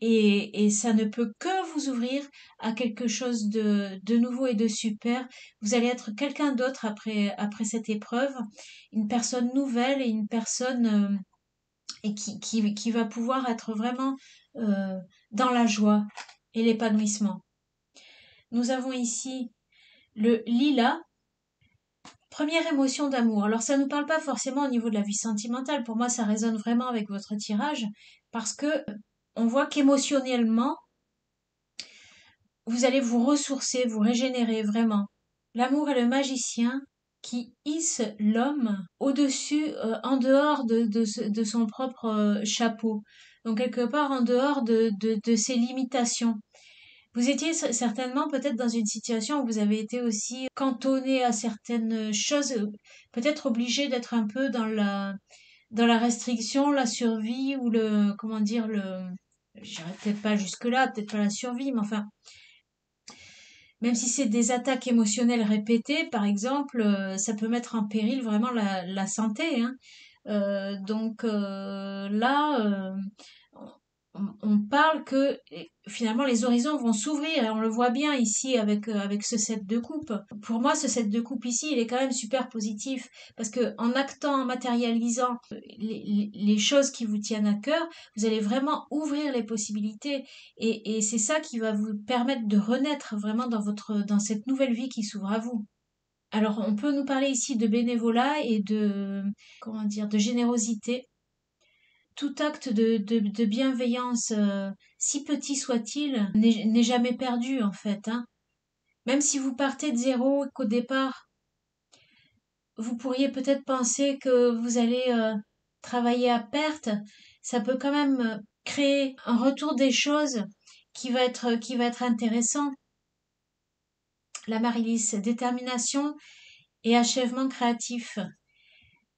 et ça ne peut que vous ouvrir à quelque chose de nouveau et de super. Vous allez être quelqu'un d'autre après cette épreuve, une personne nouvelle et une personne et qui va pouvoir être vraiment dans la joie et l'épanouissement. Nous avons ici le lilas, première émotion d'amour. Alors ça ne nous parle pas forcément au niveau de la vie sentimentale. Pour moi, ça résonne vraiment avec votre tirage parce que on voit qu'émotionnellement, vous allez vous ressourcer, vous régénérer vraiment. L'amour est le magicien qui hisse l'homme au-dessus, en dehors de son propre chapeau. Donc quelque part en dehors de ses limitations. Vous étiez certainement peut-être dans une situation où vous avez été aussi cantonné à certaines choses, peut-être obligé d'être un peu dans la restriction, la survie ou le, comment dire, j'irai peut-être pas jusque-là, peut-être pas la survie, mais enfin, même si c'est des attaques émotionnelles répétées, par exemple, ça peut mettre en péril vraiment la santé, hein. Là, on parle que finalement les horizons vont s'ouvrir et on le voit bien ici avec ce set de coupe. Pour moi, ce set de coupe ici, il est quand même super positif parce que en actant, en matérialisant les choses qui vous tiennent à cœur, vous allez vraiment ouvrir les possibilités et c'est ça qui va vous permettre de renaître vraiment dans cette nouvelle vie qui s'ouvre à vous. Alors, on peut nous parler ici de bénévolat et comment dire, de générosité. Tout acte de bienveillance, si petit soit-il, n'est jamais perdu en fait, hein. Même si vous partez de zéro et qu'au départ, vous pourriez peut-être penser que vous allez travailler à perte, ça peut quand même créer un retour des choses qui va être intéressant. La Marilys, détermination et achèvement créatif.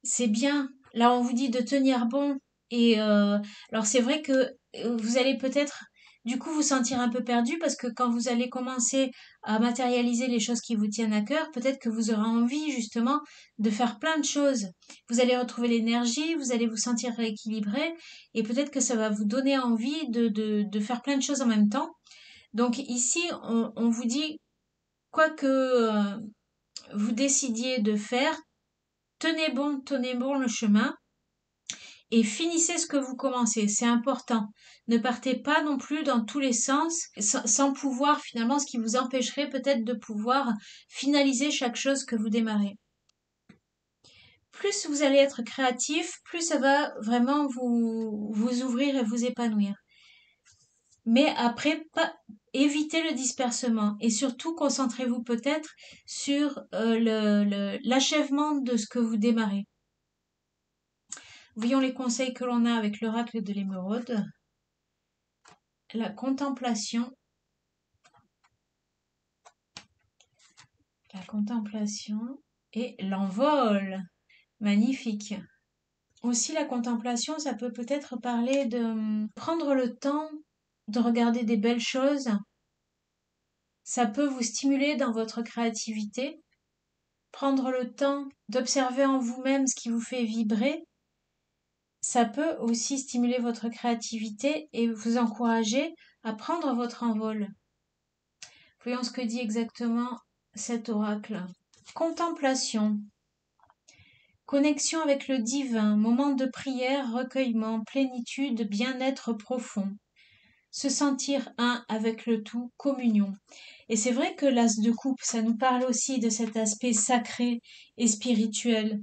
C'est bien. Là, on vous dit de tenir bon. Et alors, c'est vrai que vous allez peut-être, du coup, vous sentir un peu perdu parce que quand vous allez commencer à matérialiser les choses qui vous tiennent à cœur, peut-être que vous aurez envie, justement, de faire plein de choses. Vous allez retrouver l'énergie, vous allez vous sentir rééquilibré et peut-être que ça va vous donner envie de faire plein de choses en même temps. Donc, ici, on vous dit, quoi que vous décidiez de faire, tenez bon le chemin et finissez ce que vous commencez. C'est important. Ne partez pas non plus dans tous les sens sans pouvoir finalement, ce qui vous empêcherait peut-être de pouvoir finaliser chaque chose que vous démarrez. Plus vous allez être créatif, plus ça va vraiment vous ouvrir et vous épanouir. Mais après, évitez le dispersement et surtout concentrez-vous peut-être sur l'achèvement de ce que vous démarrez. Voyons les conseils que l'on a avec l'oracle de l'émeraude. La contemplation. La contemplation et l'envol. Magnifique. Aussi, la contemplation, ça peut peut-être parler de prendre le temps de regarder des belles choses. Ça peut vous stimuler dans votre créativité. Prendre le temps d'observer en vous-même ce qui vous fait vibrer. Ça peut aussi stimuler votre créativité et vous encourager à prendre votre envol. Voyons ce que dit exactement cet oracle. Contemplation. Connexion avec le divin, moment de prière, recueillement, plénitude, bien-être profond. Se sentir un avec le tout, communion. Et c'est vrai que l'as de coupe, ça nous parle aussi de cet aspect sacré et spirituel.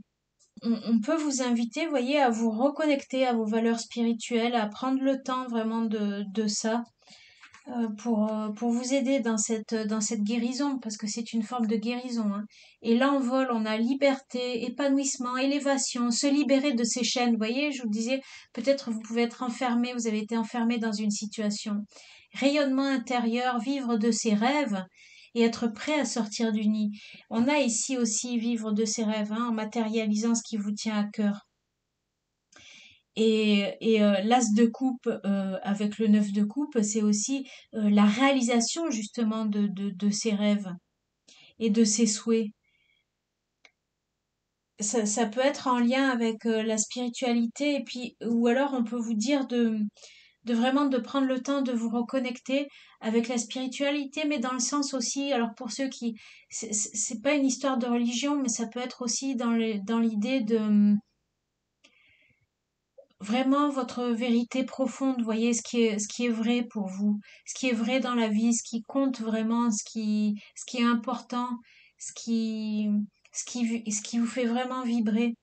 On peut vous inviter, voyez, à vous reconnecter à vos valeurs spirituelles, à prendre le temps vraiment de ça, pour vous aider dans cette guérison, parce que c'est une forme de guérison, hein. Et l'envol, on a liberté, épanouissement, élévation, se libérer de ces chaînes. Vous voyez, je vous disais, peut-être vous pouvez être enfermé, vous avez été enfermé dans une situation. Rayonnement intérieur, vivre de ses rêves et être prêt à sortir du nid. On a ici aussi vivre de ses rêves, hein, en matérialisant ce qui vous tient à cœur. L'as de coupe avec le 9 de coupe, c'est aussi la réalisation justement de ses rêves et de ses souhaits. Ça peut être en lien avec la spiritualité et puis ou alors on peut vous dire de vraiment de prendre le temps de vous reconnecter avec la spiritualité, mais dans le sens aussi, alors pour ceux qui c'est pas une histoire de religion, mais ça peut être aussi dans l'idée de vraiment votre vérité profonde, vous voyez, ce qui est vrai pour vous, ce qui est vrai dans la vie, ce qui compte vraiment, ce qui est important, ce qui, ce qui vous fait vraiment vibrer.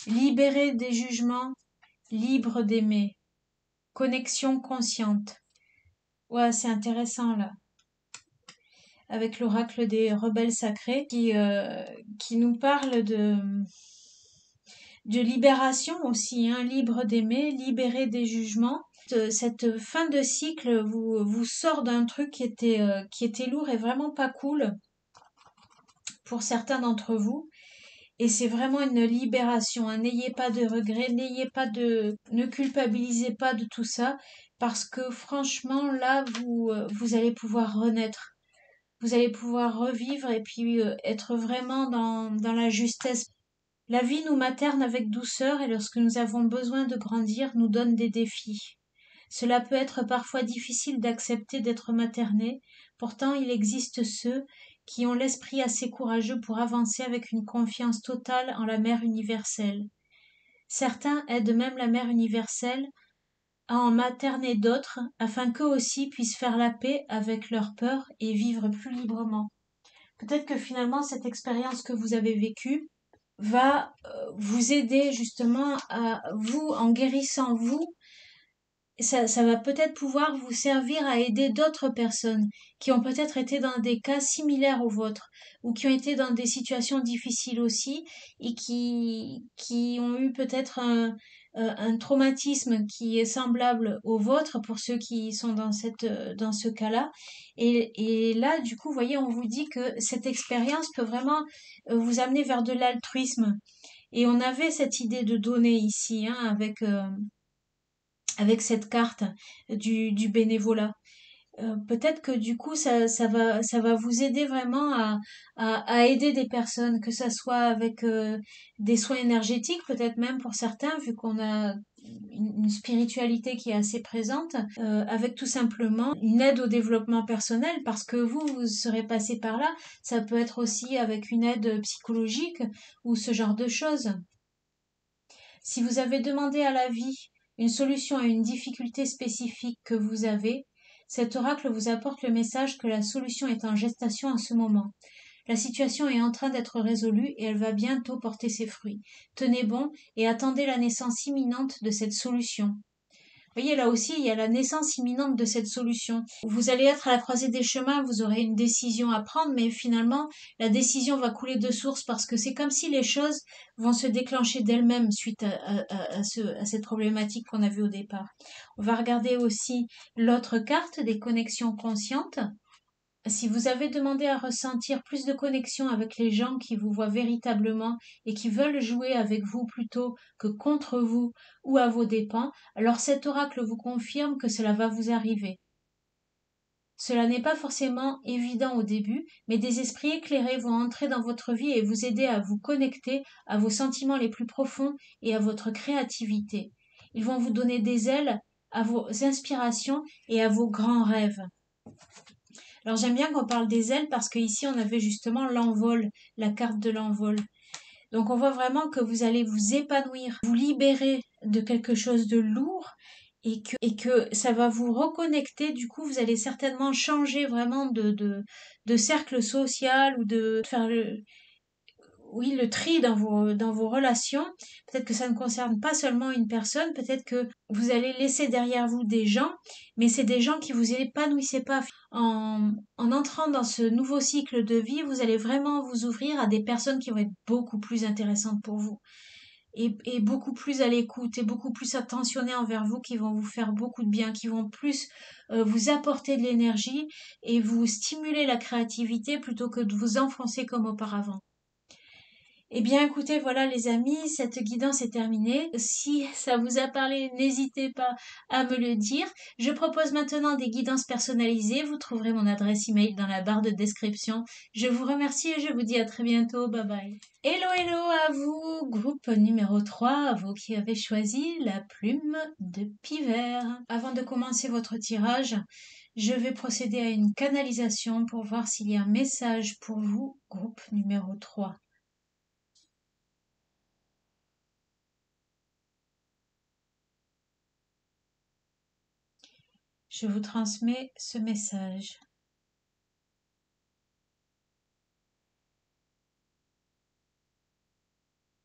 Libéré des jugements, libre d'aimer. Connexion consciente. Ouais, c'est intéressant là. Avec l'oracle des rebelles sacrés qui nous parle de libération aussi, hein, libre d'aimer, libéré des jugements. Cette fin de cycle vous sort d'un truc qui était lourd et vraiment pas cool pour certains d'entre vous. Et c'est vraiment une libération, hein. N'ayez pas de regrets, ne culpabilisez pas de tout ça, parce que franchement, là, vous allez pouvoir renaître. Vous allez pouvoir revivre et puis être vraiment dans la justesse. La vie nous materne avec douceur et lorsque nous avons besoin de grandir, nous donne des défis. Cela peut être parfois difficile d'accepter d'être materné, pourtant il existe ceux qui ont l'esprit assez courageux pour avancer avec une confiance totale en la mère universelle. Certains aident même la mère universelle à en materner d'autres afin qu'eux aussi puissent faire la paix avec leurs peurs et vivre plus librement. Peut-être que finalement cette expérience que vous avez vécue va vous aider justement à vous, en guérissant vous, ça va peut-être pouvoir vous servir à aider d'autres personnes qui ont peut-être été dans des cas similaires aux vôtres ou qui ont été dans des situations difficiles aussi et qui ont eu peut-être un traumatisme qui est semblable au vôtre pour ceux qui sont dans ce cas-là. Et là, du coup, vous voyez, on vous dit que cette expérience peut vraiment vous amener vers de l'altruisme. Et on avait cette idée de donner ici, hein, avec cette carte du bénévolat. Peut-être que du coup, ça va vous aider vraiment à aider des personnes, que ça soit avec des soins énergétiques, peut-être même pour certains, vu qu'on a une spiritualité qui est assez présente, avec tout simplement une aide au développement personnel, parce que vous serez passé par là. Ça peut être aussi avec une aide psychologique ou ce genre de choses. Si vous avez demandé à la vie une solution à une difficulté spécifique que vous avez, cet oracle vous apporte le message que la solution est en gestation en ce moment. La situation est en train d'être résolue et elle va bientôt porter ses fruits. Tenez bon et attendez la naissance imminente de cette solution. Vous voyez, là aussi, il y a la naissance imminente de cette solution. Vous allez être à la croisée des chemins, vous aurez une décision à prendre, mais finalement, la décision va couler de source parce que c'est comme si les choses vont se déclencher d'elles-mêmes suite à cette problématique qu'on a vue au départ. On va regarder aussi l'autre carte des connexions conscientes. Si vous avez demandé à ressentir plus de connexion avec les gens qui vous voient véritablement et qui veulent jouer avec vous plutôt que contre vous ou à vos dépens, alors cet oracle vous confirme que cela va vous arriver. Cela n'est pas forcément évident au début, mais des esprits éclairés vont entrer dans votre vie et vous aider à vous connecter à vos sentiments les plus profonds et à votre créativité. Ils vont vous donner des ailes à vos inspirations et à vos grands rêves. Alors j'aime bien qu'on parle des ailes parce qu'ici on avait justement l'envol, la carte de l'envol. Donc on voit vraiment que vous allez vous épanouir, vous libérer de quelque chose de lourd et que ça va vous reconnecter. Du coup, vous allez certainement changer vraiment de cercle social ou de faire oui, le tri dans vos relations. Peut-être que ça ne concerne pas seulement une personne, peut-être que vous allez laisser derrière vous des gens, mais c'est des gens qui vous épanouissaient pas. En entrant dans ce nouveau cycle de vie, vous allez vraiment vous ouvrir à des personnes qui vont être beaucoup plus intéressantes pour vous. Et beaucoup plus à l'écoute et beaucoup plus attentionnées envers vous, qui vont vous faire beaucoup de bien, qui vont plus vous apporter de l'énergie et vous stimuler la créativité plutôt que de vous enfoncer comme auparavant. Eh bien, écoutez, voilà les amis, cette guidance est terminée. Si ça vous a parlé, n'hésitez pas à me le dire. Je propose maintenant des guidances personnalisées. Vous trouverez mon adresse email dans la barre de description. Je vous remercie et je vous dis à très bientôt. Bye bye. Hello, hello à vous, groupe numéro 3, vous qui avez choisi la plume de Piver. Avant de commencer votre tirage, je vais procéder à une canalisation pour voir s'il y a un message pour vous, groupe numéro 3. Je vous transmets ce message.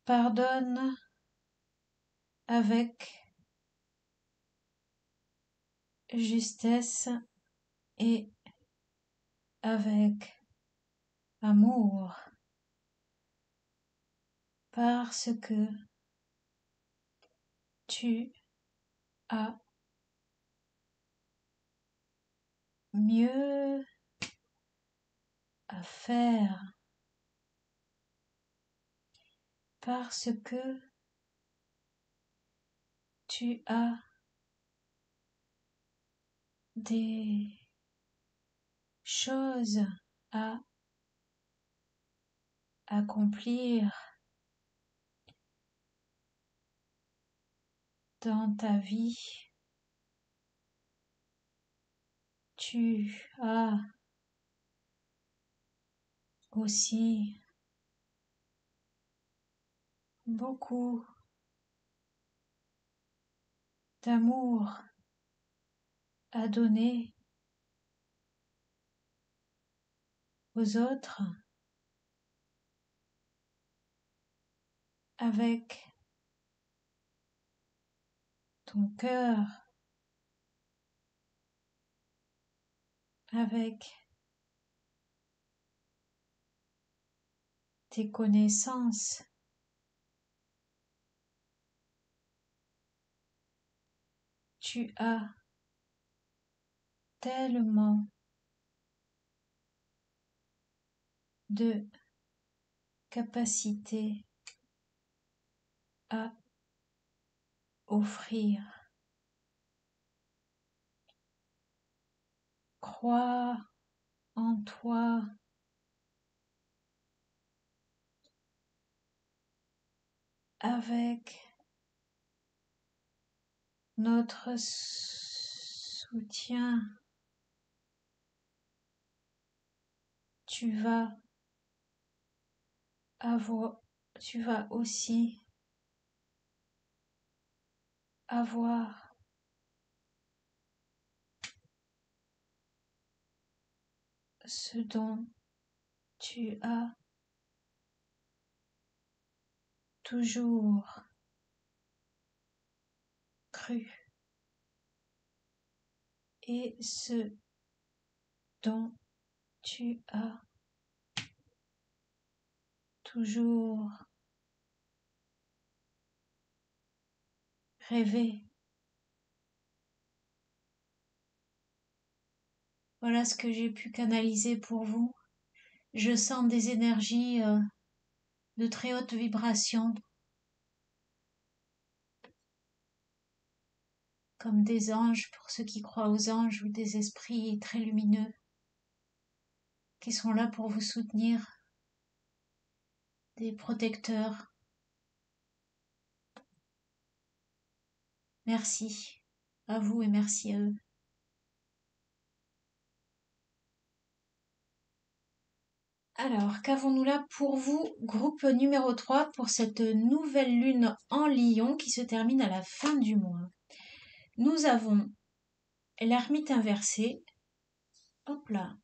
Pardonne avec justesse et avec amour, parce que tu as mieux à faire, parce que tu as des choses à accomplir dans ta vie. Tu as aussi beaucoup d'amour à donner aux autres avec ton cœur, avec tes connaissances. Tu as tellement de capacité à offrir. Crois en toi. Avec notre soutien, tu vas aussi avoir ce dont tu as toujours cru et ce dont tu as toujours rêvé. Voilà ce que j'ai pu canaliser pour vous. Je sens des énergies de très haute vibration, comme des anges pour ceux qui croient aux anges, ou des esprits très lumineux qui sont là pour vous soutenir, des protecteurs. Merci à vous et merci à eux. Alors, qu'avons-nous là pour vous? Groupe numéro 3 pour cette nouvelle lune en Lion qui se termine à la fin du mois. Nous avons l'ermite inversé, hop là,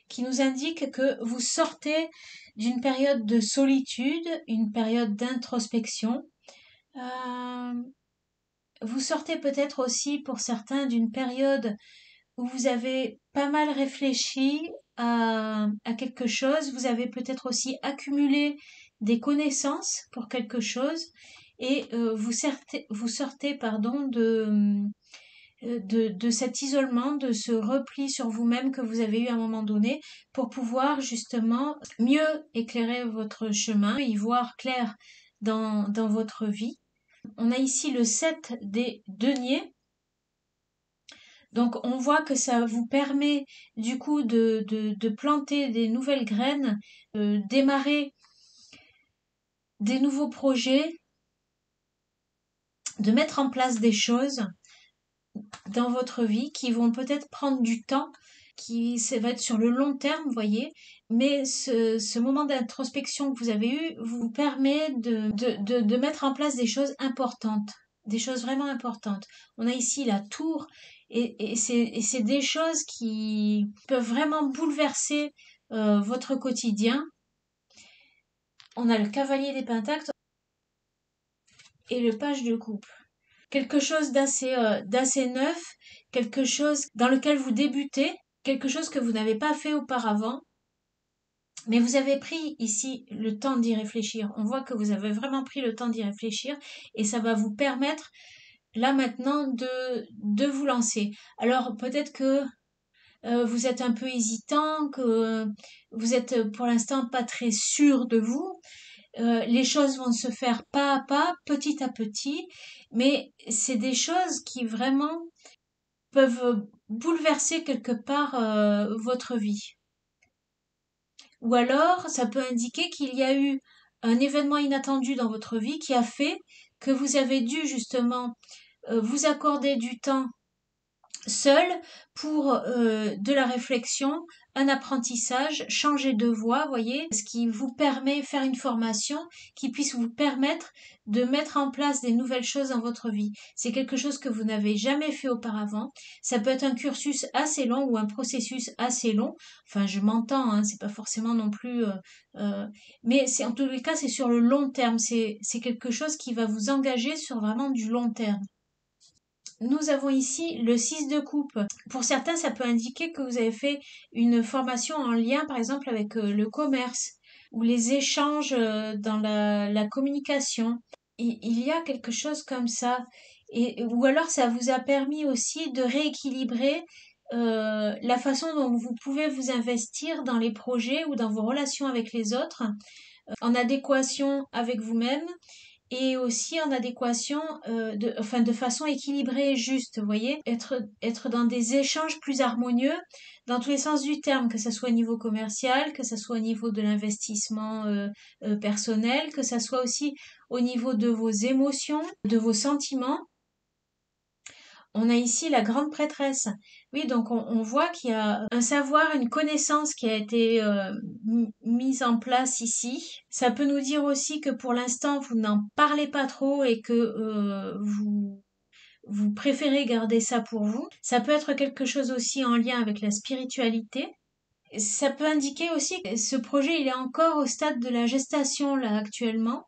qui nous indique que vous sortez d'une période de solitude, une période d'introspection. Vous sortez peut-être aussi pour certains d'une période où vous avez pas mal réfléchi à quelque chose, vous avez peut-être aussi accumulé des connaissances pour quelque chose et vous sortez pardon, de cet isolement, de ce repli sur vous-même que vous avez eu à un moment donné pour pouvoir justement mieux éclairer votre chemin et y voir clair dans votre vie. On a ici le 7 des deniers. Donc on voit que ça vous permet du coup de planter des nouvelles graines, de démarrer des nouveaux projets, de mettre en place des choses dans votre vie qui vont peut-être prendre du temps, ça va être sur le long terme, vous voyez, mais ce moment d'introspection que vous avez eu vous permet de mettre en place des choses importantes, des choses vraiment importantes. On a ici la tour Et c'est des choses qui peuvent vraiment bouleverser votre quotidien. On a le cavalier des pentacles et le page de coupe. Quelque chose d'assez neuf, quelque chose dans lequel vous débutez, quelque chose que vous n'avez pas fait auparavant, mais vous avez pris ici le temps d'y réfléchir. On voit que vous avez vraiment pris le temps d'y réfléchir et ça va vous permettre là maintenant de vous lancer. Alors peut-être que vous êtes un peu hésitant, que vous êtes pour l'instant pas très sûr de vous. Les choses vont se faire pas à pas, petit à petit, mais c'est des choses qui vraiment peuvent bouleverser quelque part votre vie. Ou alors, ça peut indiquer qu'il y a eu un événement inattendu dans votre vie qui a fait que vous avez dû justement vous accorder du temps seul pour de la réflexion, un apprentissage, changer de voie, voyez, ce qui vous permet faire une formation qui puisse vous permettre de mettre en place des nouvelles choses dans votre vie. C'est quelque chose que vous n'avez jamais fait auparavant. Ça peut être un cursus assez long ou un processus assez long. Enfin, je m'entends, hein, c'est pas forcément non plus, euh, mais c'est en tous les cas, c'est sur le long terme. C'est quelque chose qui va vous engager sur vraiment du long terme. Nous avons ici le 6 de coupe. Pour certains, ça peut indiquer que vous avez fait une formation en lien, par exemple, avec le commerce ou les échanges dans la communication. Il y a quelque chose comme ça. Ou alors, ça vous a permis aussi de rééquilibrer la façon dont vous pouvez vous investir dans les projets ou dans vos relations avec les autres, en adéquation avec vous-même et aussi en adéquation, enfin de façon équilibrée et juste, vous voyez, être dans des échanges plus harmonieux dans tous les sens du terme, que ce soit au niveau commercial, que ce soit au niveau de l'investissement personnel, que ce soit aussi au niveau de vos émotions, de vos sentiments. On a ici la grande prêtresse. Oui, donc on voit qu'il y a un savoir, une connaissance qui a été mise en place ici. Ça peut nous dire aussi que pour l'instant, vous n'en parlez pas trop et que vous préférez garder ça pour vous. Ça peut être quelque chose aussi en lien avec la spiritualité. Ça peut indiquer aussi que ce projet, il est encore au stade de la gestation là actuellement.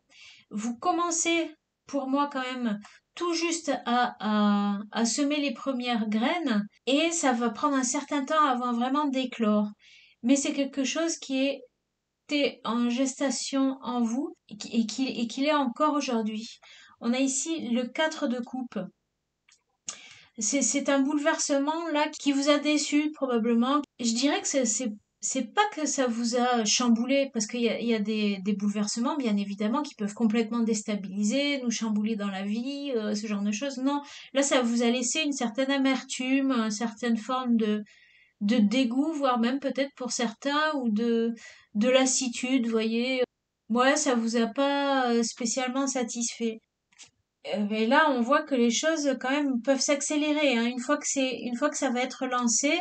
Vous commencez, pour moi quand même, tout juste à semer les premières graines et ça va prendre un certain temps avant vraiment d'éclore. Mais c'est quelque chose qui était en gestation en vous et qu'il est encore aujourd'hui. On a ici le 4 de coupe. C'est un bouleversement là qui vous a déçu probablement. Je dirais que c'est pas que ça vous a chamboulé parce qu'il y a des bouleversements bien évidemment qui peuvent complètement déstabiliser, nous chambouler dans la vie, ce genre de choses. Non, là ça vous a laissé une certaine amertume, une certaine forme de dégoût, voire même peut-être pour certains ou de lassitude, vous voyez. Ouais, ça vous a pas spécialement satisfait. Mais là, on voit que les choses quand même peuvent s'accélérer, hein. Une fois que ça va être lancé,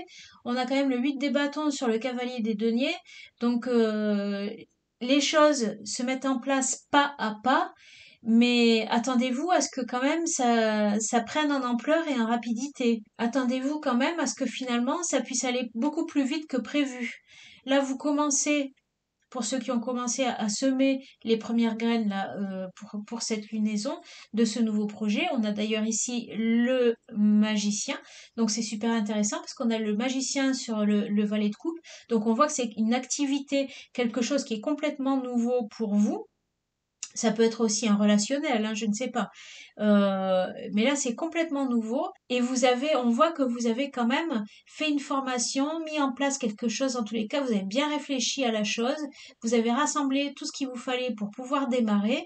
on a quand même le 8 des bâtons sur le cavalier des deniers. Donc, les choses se mettent en place pas à pas. Mais attendez-vous à ce que quand même ça prenne en ampleur et en rapidité. Attendez-vous quand même à ce que finalement ça puisse aller beaucoup plus vite que prévu. Là, vous commencez pour ceux qui ont commencé à semer les premières graines là, pour cette lunaison de ce nouveau projet. On a d'ailleurs ici le magicien, donc c'est super intéressant parce qu'on a le magicien sur le valet de coupe, donc on voit que c'est une activité, quelque chose qui est complètement nouveau pour vous. Ça peut être aussi un relationnel, hein, je ne sais pas. Mais là, c'est complètement nouveau. Et on voit que vous avez quand même fait une formation, mis en place quelque chose. En tous les cas, vous avez bien réfléchi à la chose. Vous avez rassemblé tout ce qu'il vous fallait pour pouvoir démarrer.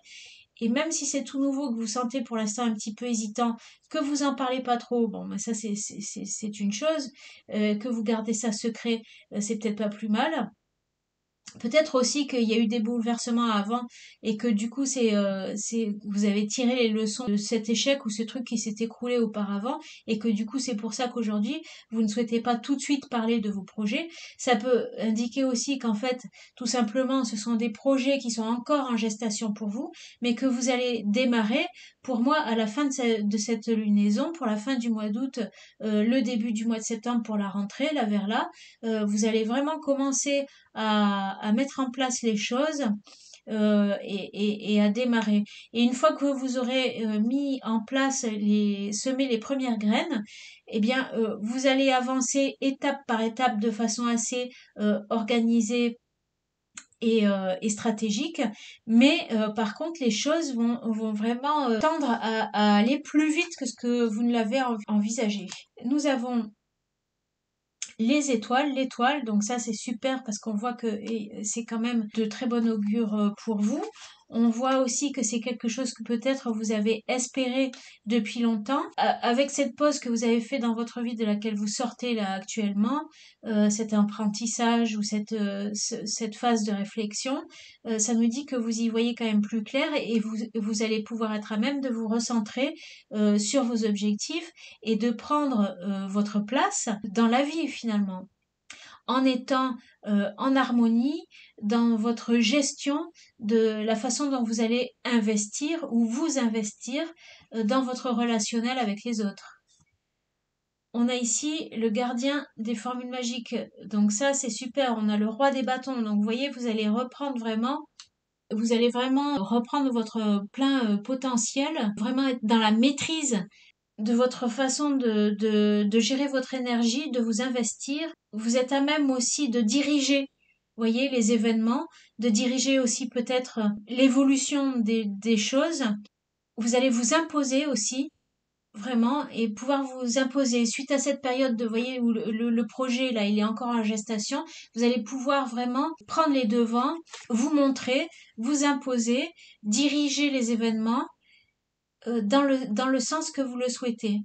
Et même si c'est tout nouveau, que vous sentez pour l'instant un petit peu hésitant, que vous en parlez pas trop, bon, ben ça c'est une chose. Que vous gardez ça secret, c'est peut-être pas plus mal. Peut-être aussi qu'il y a eu des bouleversements avant et que du coup vous avez tiré les leçons de cet échec ou ce truc qui s'est écroulé auparavant et que du coup c'est pour ça qu'aujourd'hui vous ne souhaitez pas tout de suite parler de vos projets. Ça peut indiquer aussi qu'en fait tout simplement ce sont des projets qui sont encore en gestation pour vous mais que vous allez démarrer pour moi à la fin de cette lunaison, pour la fin du mois d'août, le début du mois de septembre pour la rentrée, là vers là, vous allez vraiment commencer à mettre en place les choses et à démarrer. Et une fois que vous aurez mis en place semé les premières graines, eh bien, vous allez avancer étape par étape de façon assez organisée et stratégique, mais par contre les choses vont vraiment tendre à aller plus vite que ce que vous ne l'avez envisagé. Nous avons l'étoile, donc ça c'est super parce qu'on voit que c'est quand même de très bon augure pour vous. On voit aussi que c'est quelque chose que peut-être vous avez espéré depuis longtemps. Avec cette pause que vous avez fait dans votre vie de laquelle vous sortez là actuellement, cet apprentissage ou cette phase de réflexion, ça nous dit que vous y voyez quand même plus clair et vous allez pouvoir être à même de vous recentrer sur vos objectifs et de prendre votre place dans la vie finalement, en étant en harmonie dans votre gestion de la façon dont vous allez investir ou vous investir dans votre relationnel avec les autres. On a ici le gardien des formules magiques, donc ça c'est super, on a le roi des bâtons, donc vous voyez vous allez vous allez vraiment reprendre votre plein potentiel, vraiment être dans la maîtrise de votre façon de gérer votre énergie, de vous investir. Vous êtes à même aussi de diriger, voyez, les événements, de diriger aussi peut-être l'évolution des choses. Vous allez vous imposer aussi, vraiment, et pouvoir vous imposer suite à cette période de, voyez, où le projet, là, il est encore en gestation. Vous allez pouvoir vraiment prendre les devants, vous montrer, vous imposer, diriger les événements dans le sens que vous le souhaitez.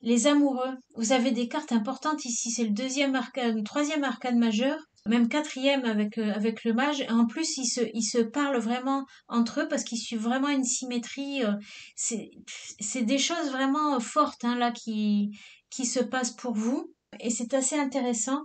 Les amoureux, vous avez des cartes importantes ici, c'est le deuxième arcane, troisième arcane majeur, même quatrième avec le mage. Et en plus, ils se parlent vraiment entre eux parce qu'ils suivent vraiment une symétrie. C'est des choses vraiment fortes hein, là qui se passent pour vous. Et c'est assez intéressant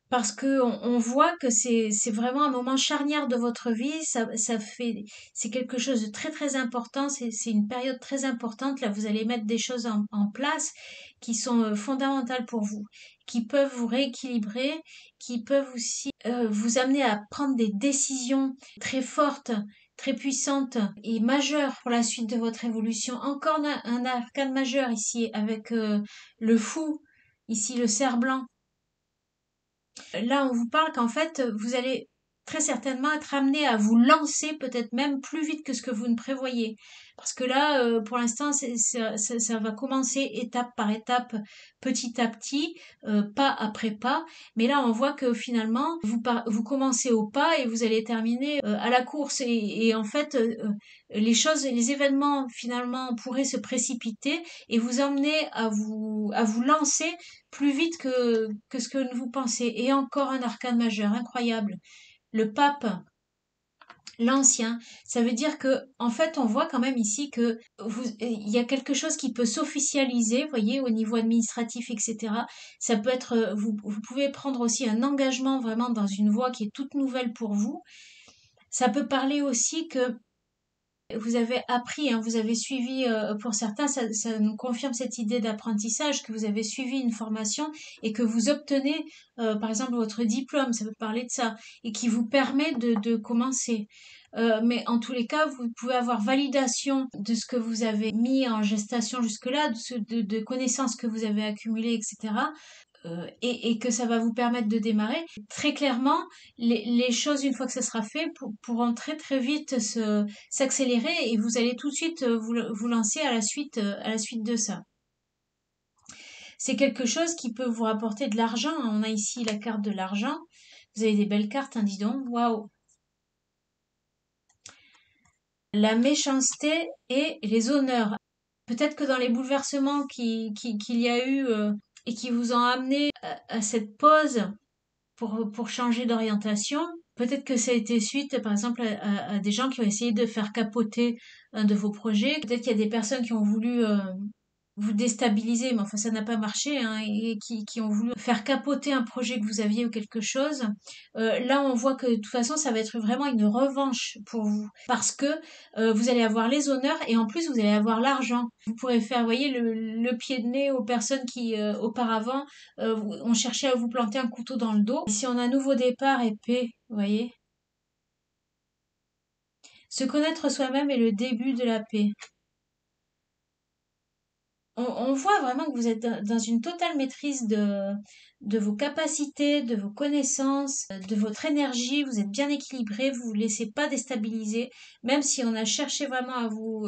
parce que on voit que c'est vraiment un moment charnière de votre vie. C'est quelque chose de très très important. C'est une période très importante. Là, vous allez mettre des choses en place qui sont fondamentales pour vous, qui peuvent vous rééquilibrer, qui peuvent aussi vous amener à prendre des décisions très fortes, très puissantes et majeures pour la suite de votre évolution. Encore un arcane majeur ici avec le fou, ici le cerf blanc. Là, on vous parle qu'en fait, vous allez très certainement être amené à vous lancer peut-être même plus vite que ce que vous ne prévoyez. Parce que là, pour l'instant, ça va commencer étape par étape, petit à petit, pas après pas. Mais là, on voit que finalement, vous commencez au pas et vous allez terminer à la course. Et en fait, les événements finalement pourraient se précipiter et vous emmener à vous lancer plus vite que ce que vous pensez. Et encore un arcane majeur, incroyable. Le pape, l'ancien, ça veut dire que, en fait, on voit quand même ici que il y a quelque chose qui peut s'officialiser, voyez, au niveau administratif, etc. Ça peut être, vous pouvez prendre aussi un engagement vraiment dans une voie qui est toute nouvelle pour vous. Ça peut parler aussi que vous avez appris, hein, vous avez suivi, pour certains, ça nous confirme cette idée d'apprentissage, que vous avez suivi une formation et que vous obtenez, par exemple, votre diplôme, ça peut parler de ça, et qui vous permet de commencer. Mais en tous les cas, vous pouvez avoir validation de ce que vous avez mis en gestation jusque-là, de connaissances que vous avez accumulées, etc. Et que ça va vous permettre de démarrer. Très clairement, les choses, une fois que ça sera fait, pourront très très vite s'accélérer et vous allez tout de suite vous lancer à la suite de ça. C'est quelque chose qui peut vous rapporter de l'argent. On a ici la carte de l'argent. Vous avez des belles cartes, hein, dis donc. Waouh! La méchanceté et les honneurs. Peut-être que dans les bouleversements qu'il y a eu et qui vous ont amené à cette pause pour changer d'orientation, Peut-être que ça a été suite, par exemple, à des gens qui ont essayé de faire capoter un de vos projets. Peut-être qu'il y a des personnes qui ont voulu vous déstabiliser, mais enfin ça n'a pas marché, hein, et qui ont voulu faire capoter un projet que vous aviez ou quelque chose. Là, on voit que de toute façon, ça va être vraiment une revanche pour vous, parce que vous allez avoir les honneurs et en plus vous allez avoir l'argent. Vous pourrez faire, vous voyez, le pied de nez aux personnes qui auparavant ont cherché à vous planter un couteau dans le dos. Ici, on a un nouveau départ et paix, vous voyez. Se connaître soi-même est le début de la paix. On voit vraiment que vous êtes dans une totale maîtrise de vos capacités, de vos connaissances, de votre énergie. Vous êtes bien équilibré, vous vous laissez pas déstabiliser, même si on a cherché vraiment à vous,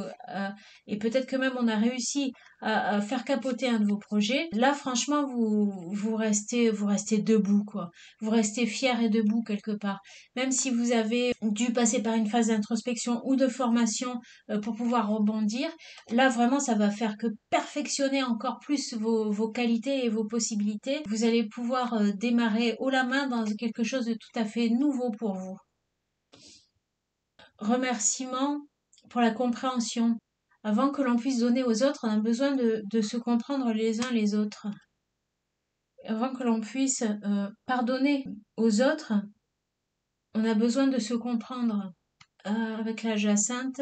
et peut-être que même on a réussi à faire capoter un de vos projets. Là, franchement, vous restez debout, quoi. Vous restez fier et debout quelque part. Même si vous avez dû passer par une phase d'introspection ou de formation pour pouvoir rebondir, là, vraiment, ça va faire que perfectionner encore plus vos qualités et vos possibilités. Vous allez pouvoir démarrer haut la main dans quelque chose de tout à fait nouveau pour vous. Remerciement pour la compréhension. Avant que l'on puisse donner aux autres, on a besoin de se comprendre les uns les autres. Avant que l'on puisse pardonner aux autres, on a besoin de se comprendre. Avec la jacinthe,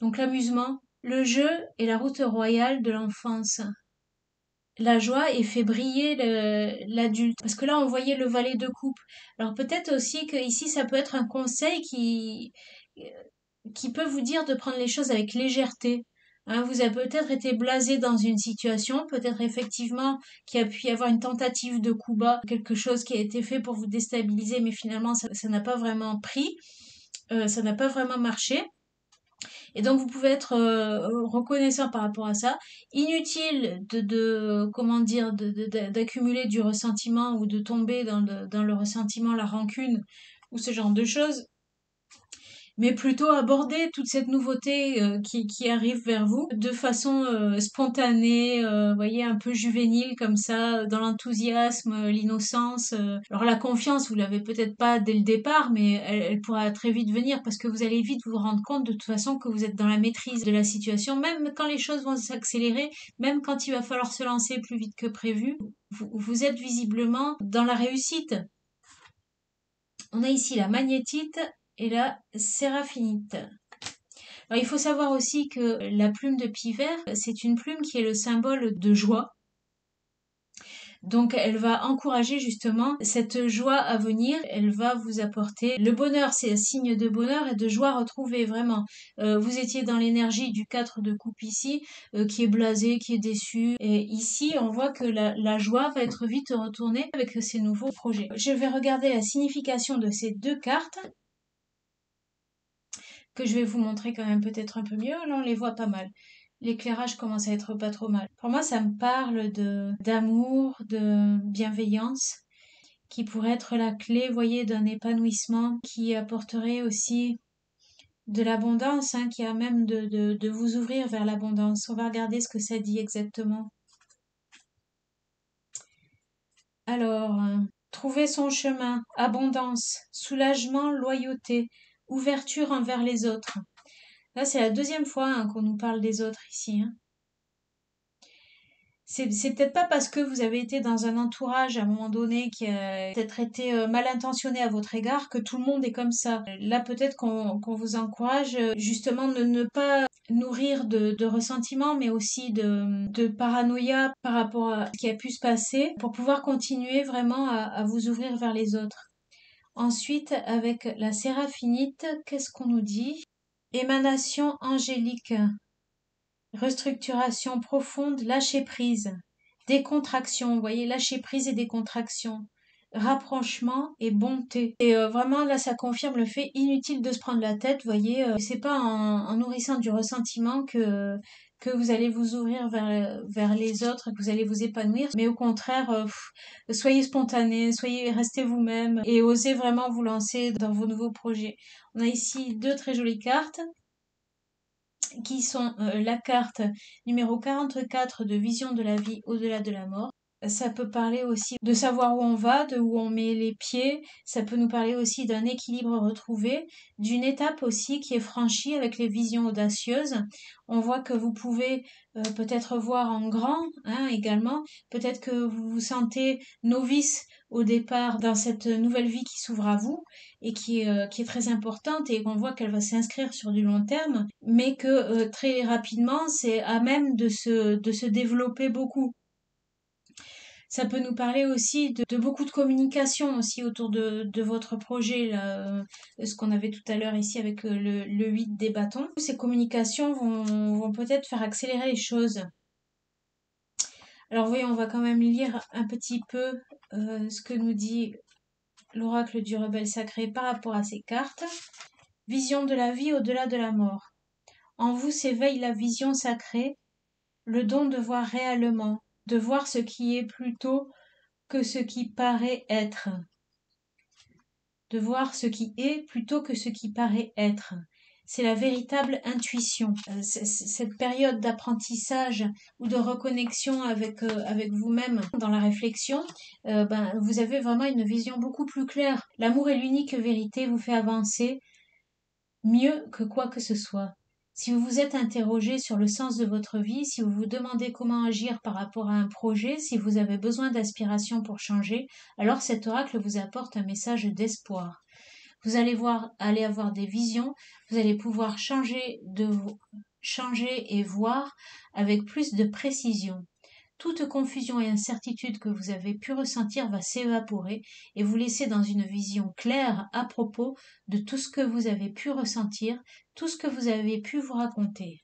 donc l'amusement, le jeu est la route royale de l'enfance. La joie et fait briller l'adulte. Parce que là, on voyait le valet de coupe. Alors peut-être aussi que ici, ça peut être un conseil qui peut vous dire de prendre les choses avec légèreté. Hein, vous avez peut-être été blasé dans une situation, peut-être effectivement qu'il y a pu y avoir une tentative de coup bas, quelque chose qui a été fait pour vous déstabiliser, mais finalement ça n'a pas vraiment pris, ça n'a pas vraiment marché. Et donc vous pouvez être reconnaissant par rapport à ça. Inutile comment dire, d'accumuler du ressentiment ou de tomber dans le ressentiment, la rancune ou ce genre de choses, mais plutôt aborder toute cette nouveauté qui arrive vers vous de façon spontanée, voyez, un peu juvénile comme ça, dans l'enthousiasme, l'innocence. Alors la confiance, vous l'avez peut-être pas dès le départ, mais elle pourra très vite venir parce que vous allez vite vous rendre compte de toute façon que vous êtes dans la maîtrise de la situation, même quand les choses vont s'accélérer, même quand il va falloir se lancer plus vite que prévu, vous êtes visiblement dans la réussite. On a ici la magnétite et la séraphinite. Alors, il faut savoir aussi que la plume de pivert, c'est une plume qui est le symbole de joie. Donc, elle va encourager justement cette joie à venir. Elle va vous apporter le bonheur. C'est un signe de bonheur et de joie retrouvée, vraiment. Vous étiez dans l'énergie du 4 de coupe ici, qui est blasé, qui est déçu. Et ici, on voit que la joie va être vite retournée avec ces nouveaux projets. Je vais regarder la signification de ces deux cartes, que je vais vous montrer quand même peut-être un peu mieux. Là, on les voit pas mal. L'éclairage commence à être pas trop mal. Pour moi, ça me parle d'amour, de bienveillance, qui pourrait être la clé, voyez, d'un épanouissement, qui apporterait aussi de l'abondance, hein, qui a même de vous ouvrir vers l'abondance. On va regarder ce que ça dit exactement. Alors, trouver son chemin, abondance, soulagement, loyauté, ouverture envers les autres. Là, c'est la deuxième fois hein, qu'on nous parle des autres ici. Hein. C'est peut-être pas parce que vous avez été dans un entourage à un moment donné qui a peut-être été mal intentionné à votre égard que tout le monde est comme ça. Là, peut-être qu'on vous encourage justement de ne pas nourrir de ressentiment, mais aussi de paranoïa par rapport à ce qui a pu se passer pour pouvoir continuer vraiment à vous ouvrir vers les autres. Ensuite, avec la séraphinite, qu'est-ce qu'on nous dit? Émanation angélique. Restructuration profonde, lâcher prise, décontraction, vous voyez, lâcher prise et décontraction, rapprochement et bonté. Et vraiment là, ça confirme le fait inutile de se prendre la tête, vous voyez, c'est pas en nourrissant du ressentiment que vous allez vous ouvrir vers les autres, que vous allez vous épanouir, mais au contraire, soyez spontané, restez vous-même et osez vraiment vous lancer dans vos nouveaux projets. On a ici deux très jolies cartes qui sont la carte numéro 44 de Vision de la vie au-delà de la mort Ça peut parler aussi de savoir où on va, de où on met les pieds. Ça peut nous parler aussi d'un équilibre retrouvé, d'une étape aussi qui est franchie avec les visions audacieuses. On voit que vous pouvez peut-être voir en grand, hein, également. Peut-être que vous vous sentez novice au départ dans cette nouvelle vie qui s'ouvre à vous et qui est très importante et qu'on voit qu'elle va s'inscrire sur du long terme, mais que très rapidement, c'est à même de se développer beaucoup. Ça peut nous parler aussi de beaucoup de communication aussi autour de votre projet, là, ce qu'on avait tout à l'heure ici avec le 8 des bâtons. Ces communications vont peut-être faire accélérer les choses. Alors voyons, on va quand même lire un petit peu ce que nous dit l'oracle du rebelle sacré par rapport à ces cartes. Vision de la vie au-delà de la mort. En vous s'éveille la vision sacrée, le don de voir réellement, de voir ce qui est plutôt que ce qui paraît être, de voir ce qui est plutôt que ce qui paraît être. C'est la véritable intuition. Cette période d'apprentissage ou de reconnexion avec vous-même dans la réflexion, vous avez vraiment une vision beaucoup plus claire. L'amour est l'unique vérité, vous fait avancer mieux que quoi que ce soit. Si vous vous êtes interrogé sur le sens de votre vie, si vous vous demandez comment agir par rapport à un projet, si vous avez besoin d'aspiration pour changer, alors cet oracle vous apporte un message d'espoir. Vous allez avoir des visions, vous allez pouvoir changer et voir avec plus de précision. Toute confusion et incertitude que vous avez pu ressentir va s'évaporer et vous laisser dans une vision claire à propos de tout ce que vous avez pu ressentir, tout ce que vous avez pu vous raconter.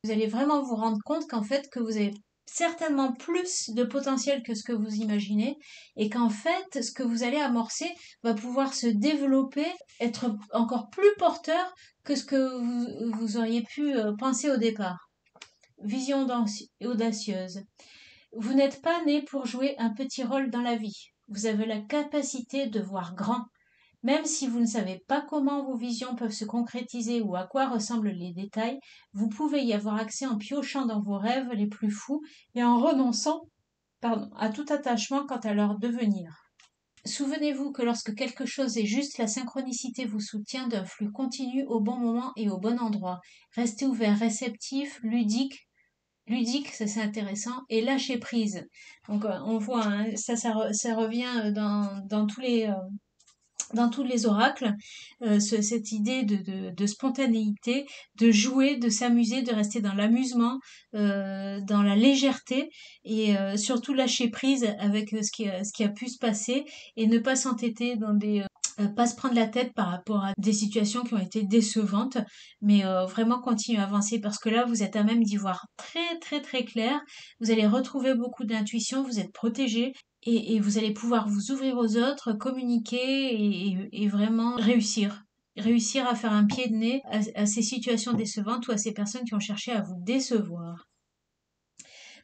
Vous allez vraiment vous rendre compte qu'en fait, que vous avez certainement plus de potentiel que ce que vous imaginez et qu'en fait, ce que vous allez amorcer va pouvoir se développer, être encore plus porteur que ce que vous auriez pu penser au départ. Vision audacieuse. Vous n'êtes pas né pour jouer un petit rôle dans la vie. Vous avez la capacité de voir grand. Même si vous ne savez pas comment vos visions peuvent se concrétiser ou à quoi ressemblent les détails, vous pouvez y avoir accès en piochant dans vos rêves les plus fous et en renonçant à tout attachement quant à leur devenir. Souvenez-vous que lorsque quelque chose est juste, la synchronicité vous soutient d'un flux continu au bon moment et au bon endroit. Restez ouvert, réceptif, ludique, ça c'est intéressant, et lâcher prise. Donc on voit, hein, ça revient dans tous les oracles, cette idée de spontanéité, de jouer, de s'amuser, de rester dans l'amusement, dans la légèreté et surtout lâcher prise avec ce qui a pu se passer et ne pas s'entêter dans pas se prendre la tête par rapport à des situations qui ont été décevantes, mais vraiment continuer à avancer parce que là, vous êtes à même d'y voir très très très clair. Vous allez retrouver beaucoup d'intuition, vous êtes protégé et vous allez pouvoir vous ouvrir aux autres, communiquer et vraiment réussir. Réussir à faire un pied de nez à ces situations décevantes ou à ces personnes qui ont cherché à vous décevoir.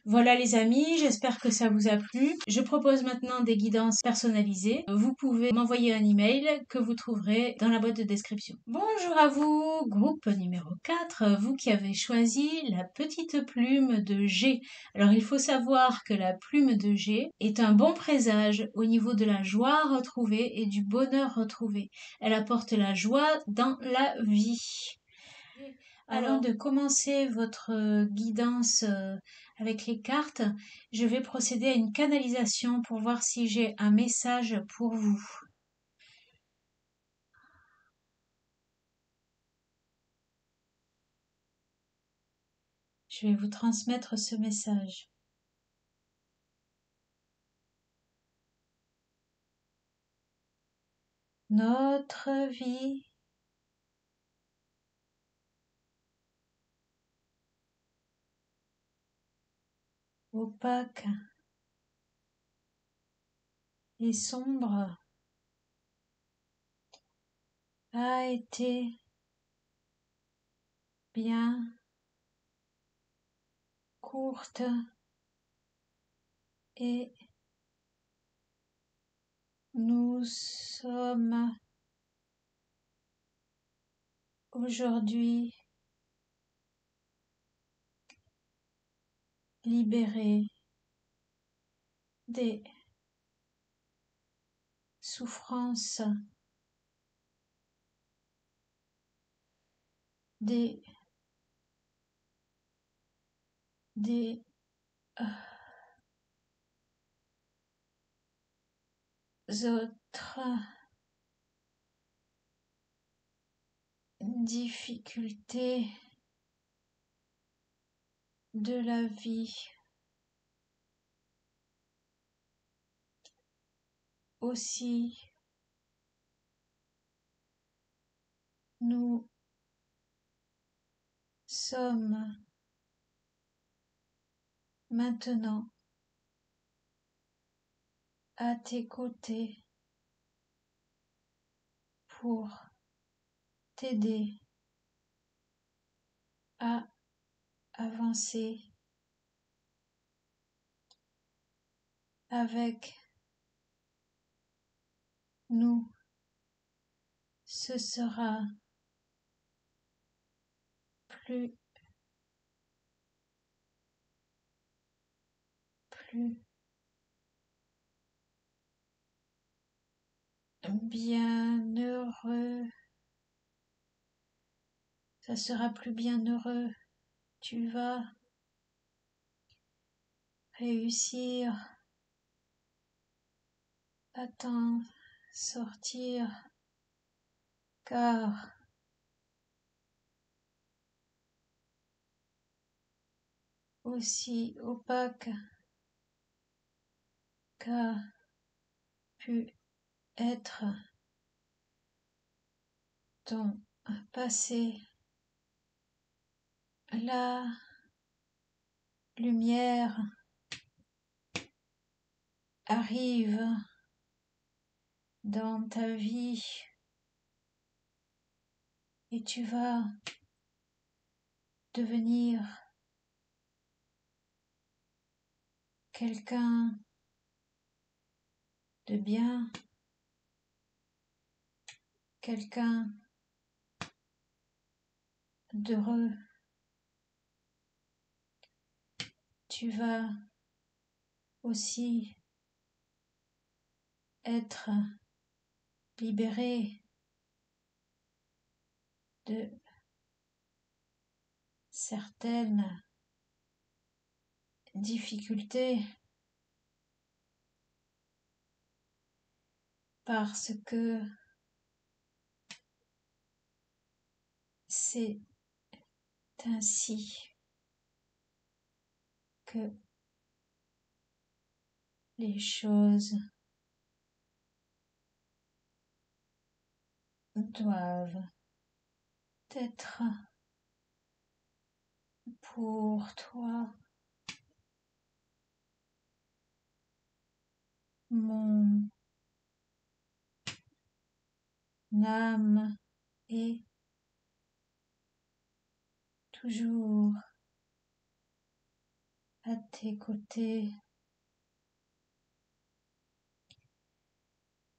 Voilà les amis, j'espère que ça vous a plu. Je propose maintenant des guidances personnalisées. Vous pouvez m'envoyer un email que vous trouverez dans la boîte de description. Bonjour à vous, groupe numéro 4, vous qui avez choisi la petite plume de G. Alors il faut savoir que la plume de G est un bon présage au niveau de la joie retrouvée et du bonheur retrouvé. Elle apporte la joie dans la vie. Avant de commencer votre guidance avec les cartes, je vais procéder à une canalisation pour voir si j'ai un message pour vous. Je vais vous transmettre ce message. Notre vie opaque et sombre a été bien courte et nous sommes aujourd'hui libérés des souffrances, des autres difficultés de la vie. Aussi, nous sommes maintenant à tes côtés pour t'aider à avancer avec nous. Ce sera plus bienheureux. Ça sera plus bienheureux. Tu vas réussir à t'en sortir, car aussi opaque qu'a pu être ton passé, la lumière arrive dans ta vie et tu vas devenir quelqu'un de bien, quelqu'un d'heureux. Tu vas aussi être libéré de certaines difficultés parce que c'est ainsi que les choses doivent être pour toi. Mon âme est toujours à tes côtés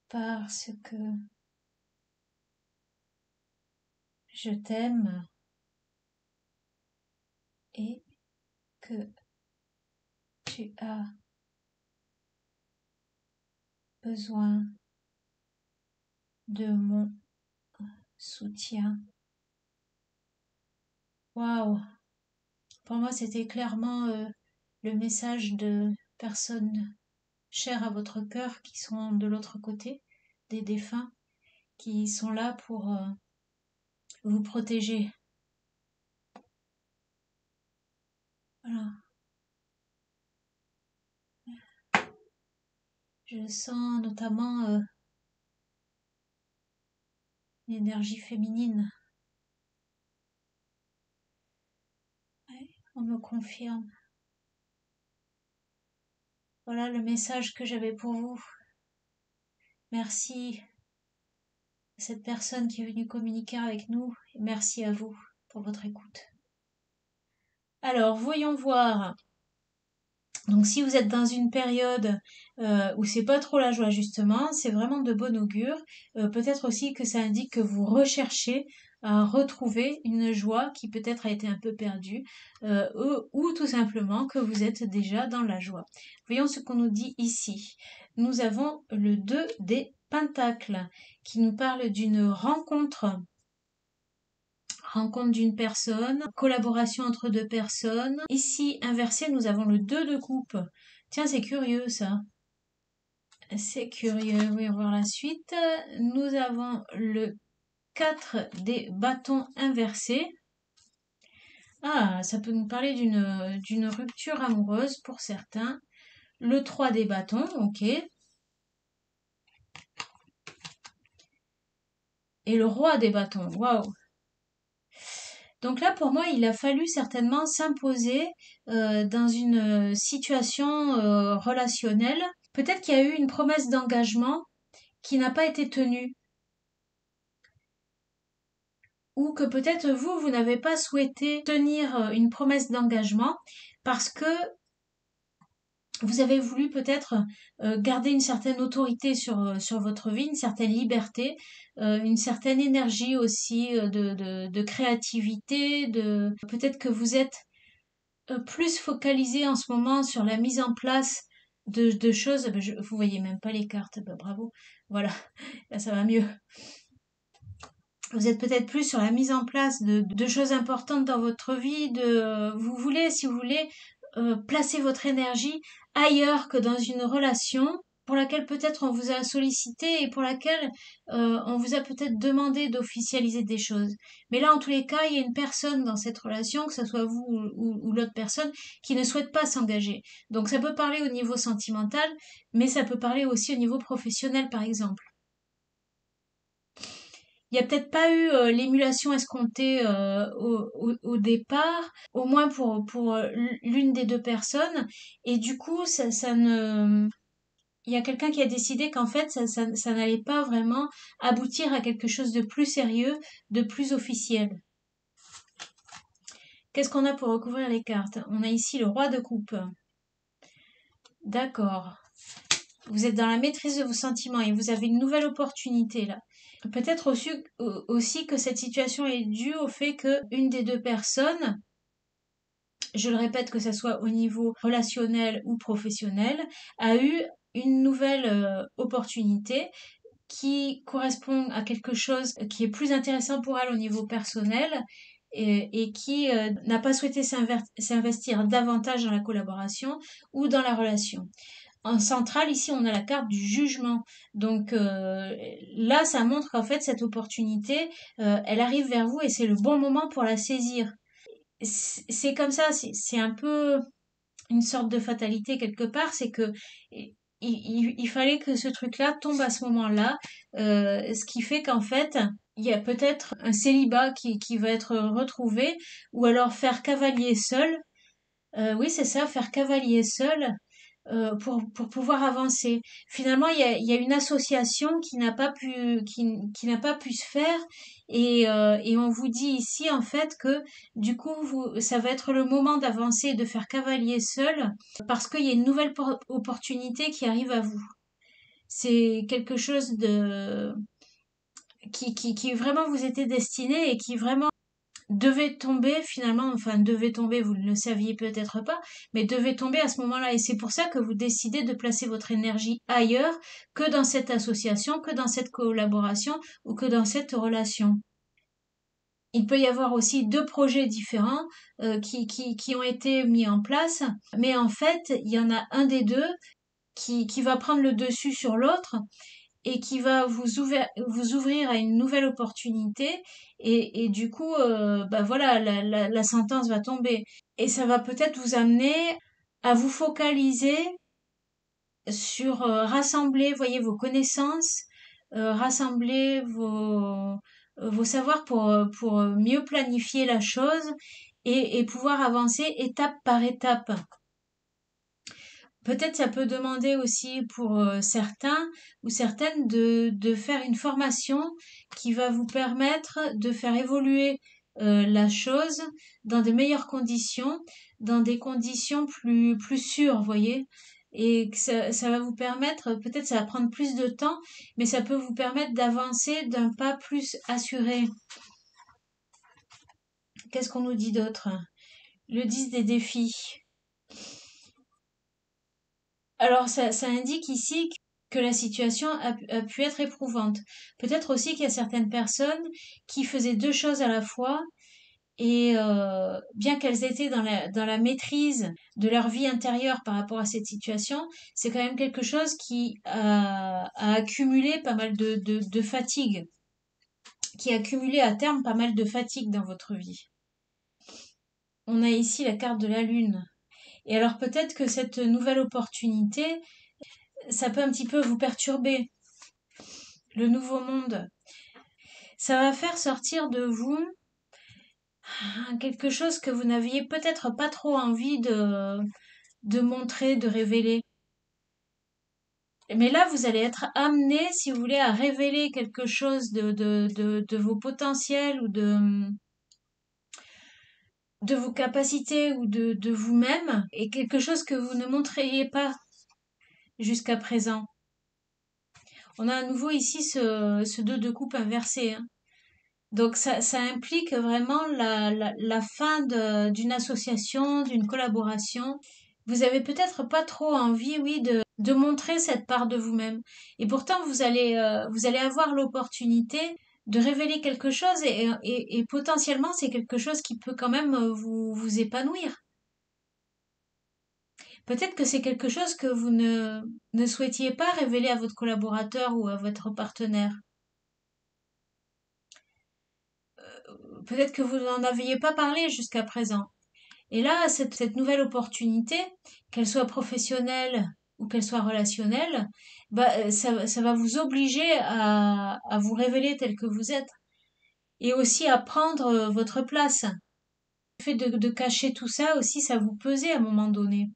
parce que je t'aime et que tu as besoin de mon soutien. Waouh! Pour moi, c'était clairement le message de personnes chères à votre cœur qui sont de l'autre côté, des défunts, qui sont là pour vous protéger. Voilà. Je sens notamment l'énergie féminine. Ouais, on me confirme. Voilà le message que j'avais pour vous. Merci à cette personne qui est venue communiquer avec nous. Et merci à vous pour votre écoute. Alors, voyons voir. Donc, si vous êtes dans une période où c'est pas trop la joie, justement, c'est vraiment de bon augure. Peut-être aussi que ça indique que vous recherchez à retrouver une joie qui peut-être a été un peu perdue, ou tout simplement que vous êtes déjà dans la joie. Voyons ce qu'on nous dit ici. Nous avons le 2 des Pentacles qui nous parle d'une rencontre d'une personne, collaboration entre deux personnes. Ici, inversé, nous avons le 2 de coupe. Tiens, c'est curieux ça. C'est curieux, oui, on va voir la suite. Nous avons le 4 des bâtons inversés. Ah, ça peut nous parler d'une rupture amoureuse pour certains. Le 3 des bâtons, ok. Et le roi des bâtons, waouh. Donc là, pour moi, il a fallu certainement s'imposer dans une situation relationnelle. Peut-être qu'il y a eu une promesse d'engagement qui n'a pas été tenue. Ou que peut-être vous, vous n'avez pas souhaité tenir une promesse d'engagement parce que vous avez voulu peut-être garder une certaine autorité sur votre vie, une certaine liberté, une certaine énergie aussi de créativité, peut-être que vous êtes plus focalisé en ce moment sur la mise en place de choses. Vous voyez même pas les cartes, bravo. Voilà, là ça va mieux. Vous êtes peut-être plus sur la mise en place de choses importantes dans votre vie, vous voulez, si vous voulez, placer votre énergie ailleurs que dans une relation pour laquelle peut-être on vous a sollicité et pour laquelle on vous a peut-être demandé d'officialiser des choses. Mais là, en tous les cas, il y a une personne dans cette relation, que ce soit vous ou l'autre personne, qui ne souhaite pas s'engager. Donc ça peut parler au niveau sentimental, mais ça peut parler aussi au niveau professionnel, par exemple. Il n'y a peut-être pas eu l'émulation escomptée au départ, au moins pour l'une des deux personnes. Et du coup, ça ne... Il y a quelqu'un qui a décidé qu'en fait, ça n'allait pas vraiment aboutir à quelque chose de plus sérieux, de plus officiel. Qu'est-ce qu'on a pour recouvrir les cartes? On a ici le roi de coupe. D'accord. Vous êtes dans la maîtrise de vos sentiments et vous avez une nouvelle opportunité là. Peut-être aussi que cette situation est due au fait que une des deux personnes, je le répète, que ce soit au niveau relationnel ou professionnel, a eu une nouvelle opportunité qui correspond à quelque chose qui est plus intéressant pour elle au niveau personnel et qui n'a pas souhaité s'investir davantage dans la collaboration ou dans la relation. En centrale, ici, on a la carte du jugement. Donc là, ça montre qu'en fait, cette opportunité, elle arrive vers vous et c'est le bon moment pour la saisir. C'est comme ça, c'est un peu une sorte de fatalité quelque part, c'est que il fallait que ce truc-là tombe à ce moment-là, ce qui fait qu'en fait, il y a peut-être un célibat qui va être retrouvé, ou alors faire cavalier seul. Oui, c'est ça, faire cavalier seul pour pouvoir avancer. Finalement, il y a une association qui n'a pas pu se faire et on vous dit ici en fait que du coup ça va être le moment d'avancer et de faire cavalier seul parce qu'il y a une nouvelle opportunité qui arrive à vous. C'est quelque chose de qui vraiment vous était destiné et qui vraiment devait tomber finalement, enfin devait tomber, vous ne le saviez peut-être pas, mais devait tomber à ce moment-là. Et c'est pour ça que vous décidez de placer votre énergie ailleurs que dans cette association, que dans cette collaboration ou que dans cette relation. Il peut y avoir aussi deux projets différents qui ont été mis en place, mais en fait, il y en a un des deux qui va prendre le dessus sur l'autre et qui va vous ouvrir à une nouvelle opportunité et du coup bah voilà la sentence va tomber et ça va peut-être vous amener à vous focaliser sur rassembler voyez vos connaissances rassembler vos savoirs pour mieux planifier la chose et pouvoir avancer étape par étape. Peut-être ça peut demander aussi pour certains ou certaines de faire une formation qui va vous permettre de faire évoluer la chose dans de meilleures conditions, dans des conditions plus sûres, voyez. Et que ça va vous permettre, peut-être ça va prendre plus de temps, mais ça peut vous permettre d'avancer d'un pas plus assuré. Qu'est-ce qu'on nous dit d'autre? Le 10 des défis. Alors, ça indique ici que la situation a pu être éprouvante. Peut-être aussi qu'il y a certaines personnes qui faisaient deux choses à la fois et bien qu'elles étaient dans la maîtrise de leur vie intérieure par rapport à cette situation, c'est quand même quelque chose qui a accumulé pas mal de fatigue, qui a accumulé à terme pas mal de fatigue dans votre vie. On a ici la carte de la lune. Et alors peut-être que cette nouvelle opportunité, ça peut un petit peu vous perturber. Le nouveau monde, ça va faire sortir de vous quelque chose que vous n'aviez peut-être pas trop envie de montrer, de révéler. Mais là, vous allez être amené, si vous voulez, à révéler quelque chose de vos potentiels ou de vos capacités ou de vous-même, et quelque chose que vous ne montriez pas jusqu'à présent. On a à nouveau ici ce 2 de coupe inversé, hein. Donc ça implique vraiment la fin d'une association, d'une collaboration. Vous avez peut-être pas trop envie, oui, de montrer cette part de vous-même. Et pourtant, vous allez avoir l'opportunité de révéler quelque chose et potentiellement, c'est quelque chose qui peut quand même vous épanouir. Peut-être que c'est quelque chose que vous ne souhaitiez pas révéler à votre collaborateur ou à votre partenaire. Peut-être que vous n'en aviez pas parlé jusqu'à présent. Et là, cette nouvelle opportunité, qu'elle soit professionnelle ou qu'elle soit relationnelle, bah, ça va vous obliger à vous révéler tel que vous êtes et aussi à prendre votre place. Le fait de cacher tout ça aussi, ça vous pesait à un moment donné.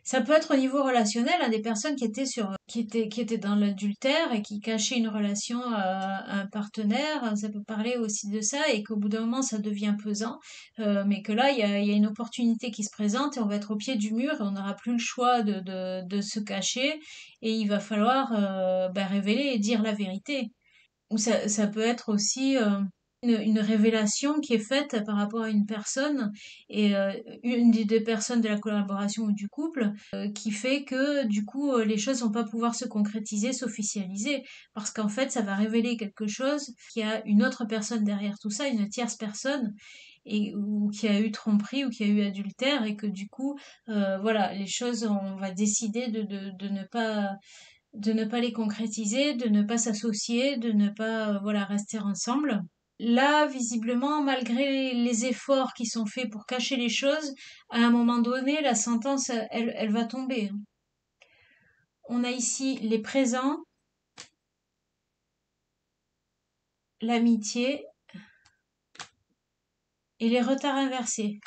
Ça peut être au niveau relationnel, hein, des personnes qui étaient dans l'adultère et qui cachaient une relation à un partenaire. Ça peut parler aussi de ça et qu'au bout d'un moment, ça devient pesant. Mais que là, il y a une opportunité qui se présente et on va être au pied du mur et on n'aura plus le choix de se cacher et il va falloir révéler et dire la vérité. Ou ça peut être aussi une révélation qui est faite par rapport à une personne et une des deux personnes de la collaboration ou du couple qui fait que du coup les choses vont pas pouvoir se concrétiser, s'officialiser parce qu'en fait ça va révéler quelque chose qui a une autre personne derrière tout ça, une tierce personne et ou qui a eu tromperie ou qui a eu adultère et que du coup voilà les choses on va décider de ne pas les concrétiser, de ne pas s'associer, de ne pas voilà rester ensemble. Là, visiblement, malgré les efforts qui sont faits pour cacher les choses, à un moment donné, la sentence, elle va tomber. On a ici les présents, l'amitié et les retards inversés.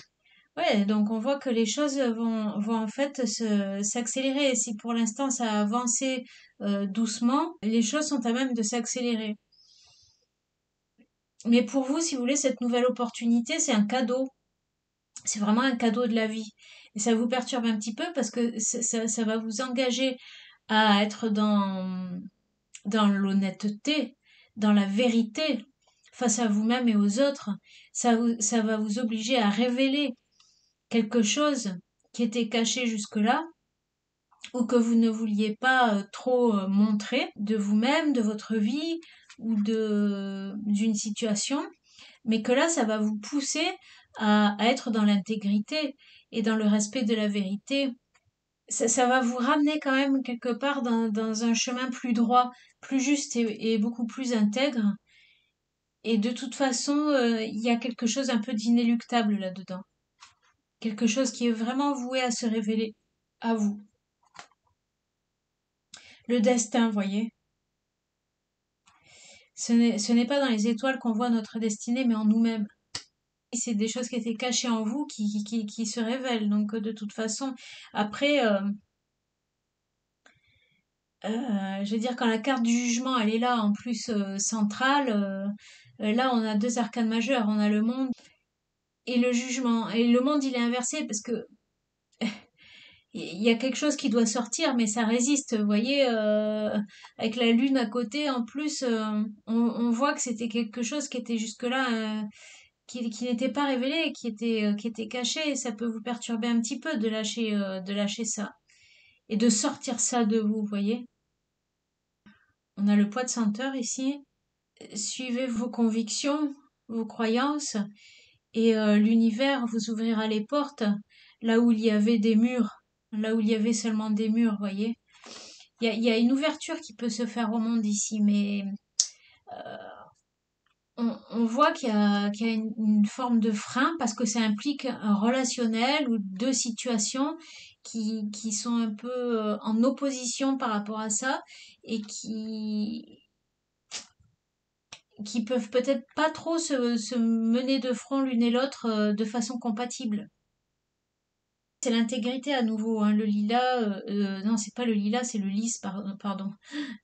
Ouais, donc on voit que les choses vont en fait s'accélérer. Si pour l'instant ça a avancé doucement, les choses sont à même de s'accélérer. Mais pour vous, si vous voulez, cette nouvelle opportunité, c'est un cadeau. C'est vraiment un cadeau de la vie. Et ça vous perturbe un petit peu parce que ça va vous engager à être dans l'honnêteté, dans la vérité face à vous-même et aux autres. Ça va vous obliger à révéler quelque chose qui était caché jusque-là ou que vous ne vouliez pas trop montrer de vous-même, de votre vie ou d'une situation, mais que là, ça va vous pousser à être dans l'intégrité et dans le respect de la vérité. Ça va vous ramener quand même quelque part dans un chemin plus droit, plus juste et beaucoup plus intègre. Et de toute façon, il y a quelque chose un peu d'inéluctable là-dedans. Quelque chose qui est vraiment voué à se révéler à vous. Le destin, voyez. Ce n'est pas dans les étoiles qu'on voit notre destinée, mais en nous-mêmes. C'est des choses qui étaient cachées en vous qui se révèlent. Donc, de toute façon, après, je veux dire, quand la carte du jugement, elle est là, en plus centrale, là, on a deux arcanes majeures. On a le monde et le jugement. Et le monde, il est inversé parce que il y a quelque chose qui doit sortir, mais ça résiste. Vous voyez, avec la lune à côté, en plus, on voit que c'était quelque chose qui était jusque-là qui n'était pas révélé, qui était caché, et ça peut vous perturber un petit peu de lâcher ça et de sortir ça de vous, voyez. On a le poids de senteur ici. Suivez vos convictions, vos croyances, et l'univers vous ouvrira les portes là où il y avait des murs, là où il y avait seulement des murs, voyez. Il y a une ouverture qui peut se faire au monde ici, mais on voit qu'il y a une forme de frein parce que ça implique un relationnel ou deux situations qui sont un peu en opposition par rapport à ça et qui peuvent peut-être pas trop se mener de front l'une et l'autre de façon compatible. C'est l'intégrité à nouveau, hein, le lilas, non, c'est pas le lilas, c'est le lys, pardon.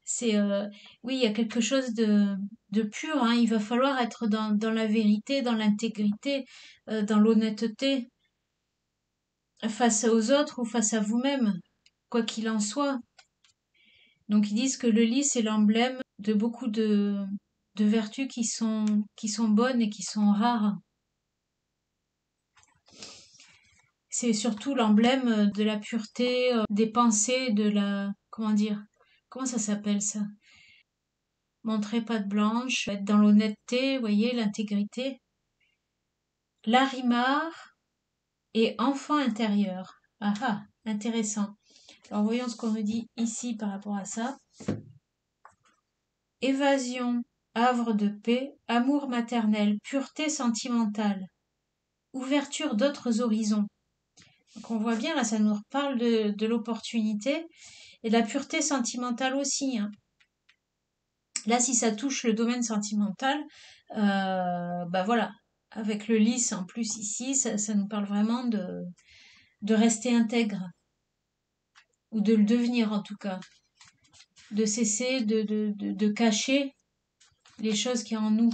C'est, oui, il y a quelque chose de pur, hein, il va falloir être dans la vérité, dans l'intégrité, dans l'honnêteté, face aux autres ou face à vous-même, quoi qu'il en soit. Donc ils disent que le lys est l'emblème de beaucoup de vertus qui sont bonnes et qui sont rares. C'est surtout l'emblème de la pureté, des pensées, de la... Comment dire? Comment ça s'appelle ça? Montrer patte blanche, être dans l'honnêteté, vous voyez, l'intégrité. Larimar et enfant intérieur. Ah ah, intéressant. Alors voyons ce qu'on nous dit ici par rapport à ça. Évasion, havre de paix, amour maternel, pureté sentimentale, ouverture d'autres horizons. Donc on voit bien là, ça nous reparle de l'opportunité et de la pureté sentimentale aussi, hein. Là, si ça touche le domaine sentimental, bah voilà, avec le lys en plus ici, ça nous parle vraiment de rester intègre, ou de le devenir en tout cas, de cesser de cacher les choses qu'il y a en nous.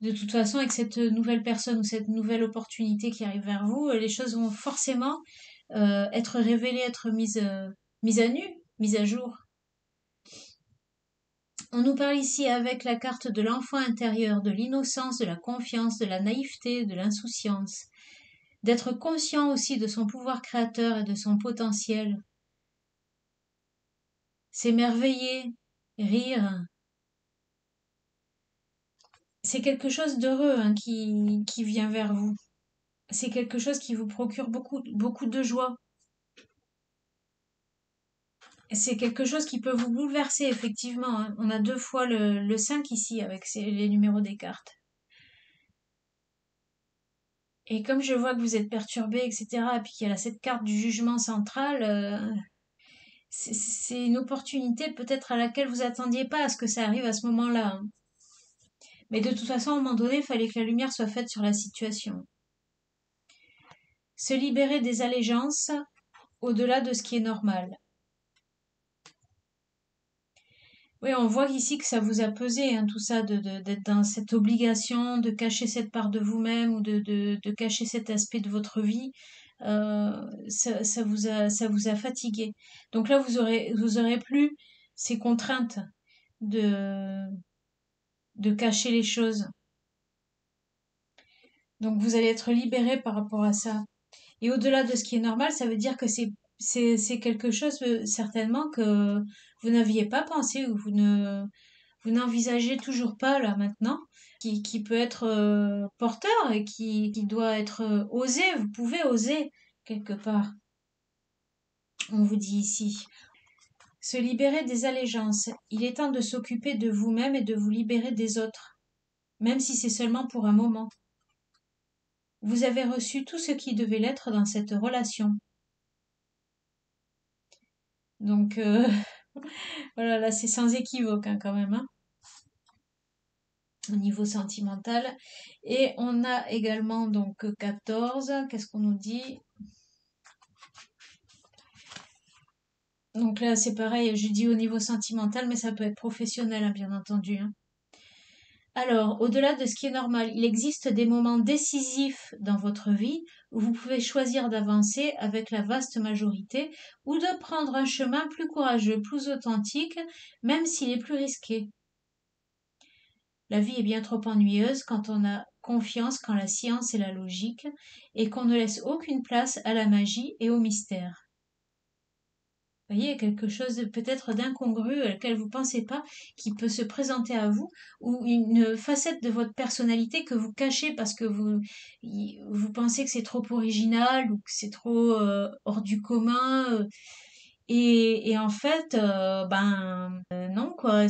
De toute façon, avec cette nouvelle personne ou cette nouvelle opportunité qui arrive vers vous, les choses vont forcément être révélées, être mises à nu, mises à jour. On nous parle ici avec la carte de l'enfant intérieur, de l'innocence, de la confiance, de la naïveté, de l'insouciance. D'être conscient aussi de son pouvoir créateur et de son potentiel. S'émerveiller, rire. C'est quelque chose d'heureux, hein, qui vient vers vous. C'est quelque chose qui vous procure beaucoup de joie. C'est quelque chose qui peut vous bouleverser, effectivement, hein. On a deux fois le 5 ici avec les numéros des cartes. Et comme je vois que vous êtes perturbé, etc., et puis qu'il y a cette carte du jugement central, c'est une opportunité peut-être à laquelle vous attendiez pas à ce que ça arrive à ce moment-là, hein. Mais de toute façon, à un moment donné, il fallait que la lumière soit faite sur la situation. Se libérer des allégeances au-delà de ce qui est normal. Oui, on voit ici que ça vous a pesé, hein, tout ça, d'être dans cette obligation, de cacher cette part de vous-même ou de cacher cet aspect de votre vie. Ça vous a fatigué. Donc là, vous aurez plus ces contraintes de, de cacher les choses. Donc vous allez être libéré par rapport à ça. Et au-delà de ce qui est normal, ça veut dire que c'est quelque chose certainement que vous n'aviez pas pensé ou vous n'envisagez toujours pas là maintenant, qui peut être porteur et qui doit être osé. Vous pouvez oser quelque part. On vous dit ici. Se libérer des allégeances. Il est temps de s'occuper de vous-même et de vous libérer des autres, même si c'est seulement pour un moment. Vous avez reçu tout ce qui devait l'être dans cette relation. Donc, voilà, là, c'est sans équivoque, hein, quand même, hein, au niveau sentimental. Et on a également, donc, 14. Qu'est-ce qu'on nous dit? Donc là, c'est pareil, je dis au niveau sentimental, mais ça peut être professionnel, hein, bien entendu, hein. Alors, au-delà de ce qui est normal, il existe des moments décisifs dans votre vie où vous pouvez choisir d'avancer avec la vaste majorité ou de prendre un chemin plus courageux, plus authentique, même s'il est plus risqué. La vie est bien trop ennuyeuse quand on a confiance quand la science et la logique, et qu'on ne laisse aucune place à la magie et au mystère. Vous voyez, quelque chose peut-être d'incongru auquel vous ne pensez pas, qui peut se présenter à vous, ou une facette de votre personnalité que vous cachez parce que vous pensez que c'est trop original ou que c'est trop hors du commun. Et en fait, non, quoi.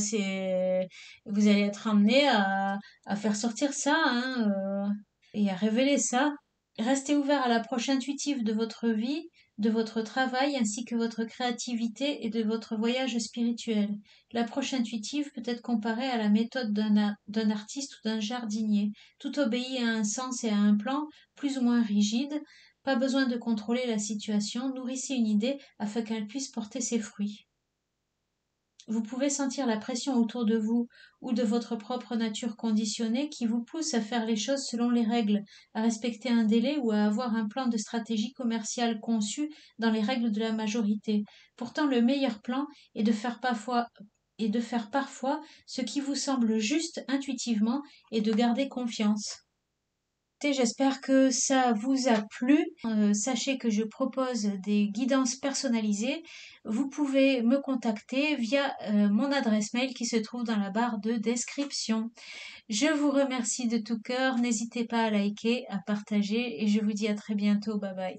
Vous allez être amené à faire sortir ça, hein, et à révéler ça. Restez ouvert à l'approche intuitive de votre vie, de votre travail, ainsi que votre créativité et de votre voyage spirituel. L'approche intuitive peut être comparée à la méthode d'un artiste ou d'un jardinier. Tout obéit à un sens et à un plan, plus ou moins rigide. Pas besoin de contrôler la situation, nourrissez une idée afin qu'elle puisse porter ses fruits. Vous pouvez sentir la pression autour de vous ou de votre propre nature conditionnée qui vous pousse à faire les choses selon les règles, à respecter un délai ou à avoir un plan de stratégie commerciale conçu dans les règles de la majorité. Pourtant, le meilleur plan est de faire parfois ce qui vous semble juste intuitivement et de garder confiance. J'espère que ça vous a plu. Sachez que je propose des guidances personnalisées. Vous pouvez me contacter via mon adresse mail qui se trouve dans la barre de description. Je vous remercie de tout cœur. N'hésitez pas à liker, à partager et je vous dis à très bientôt. Bye bye.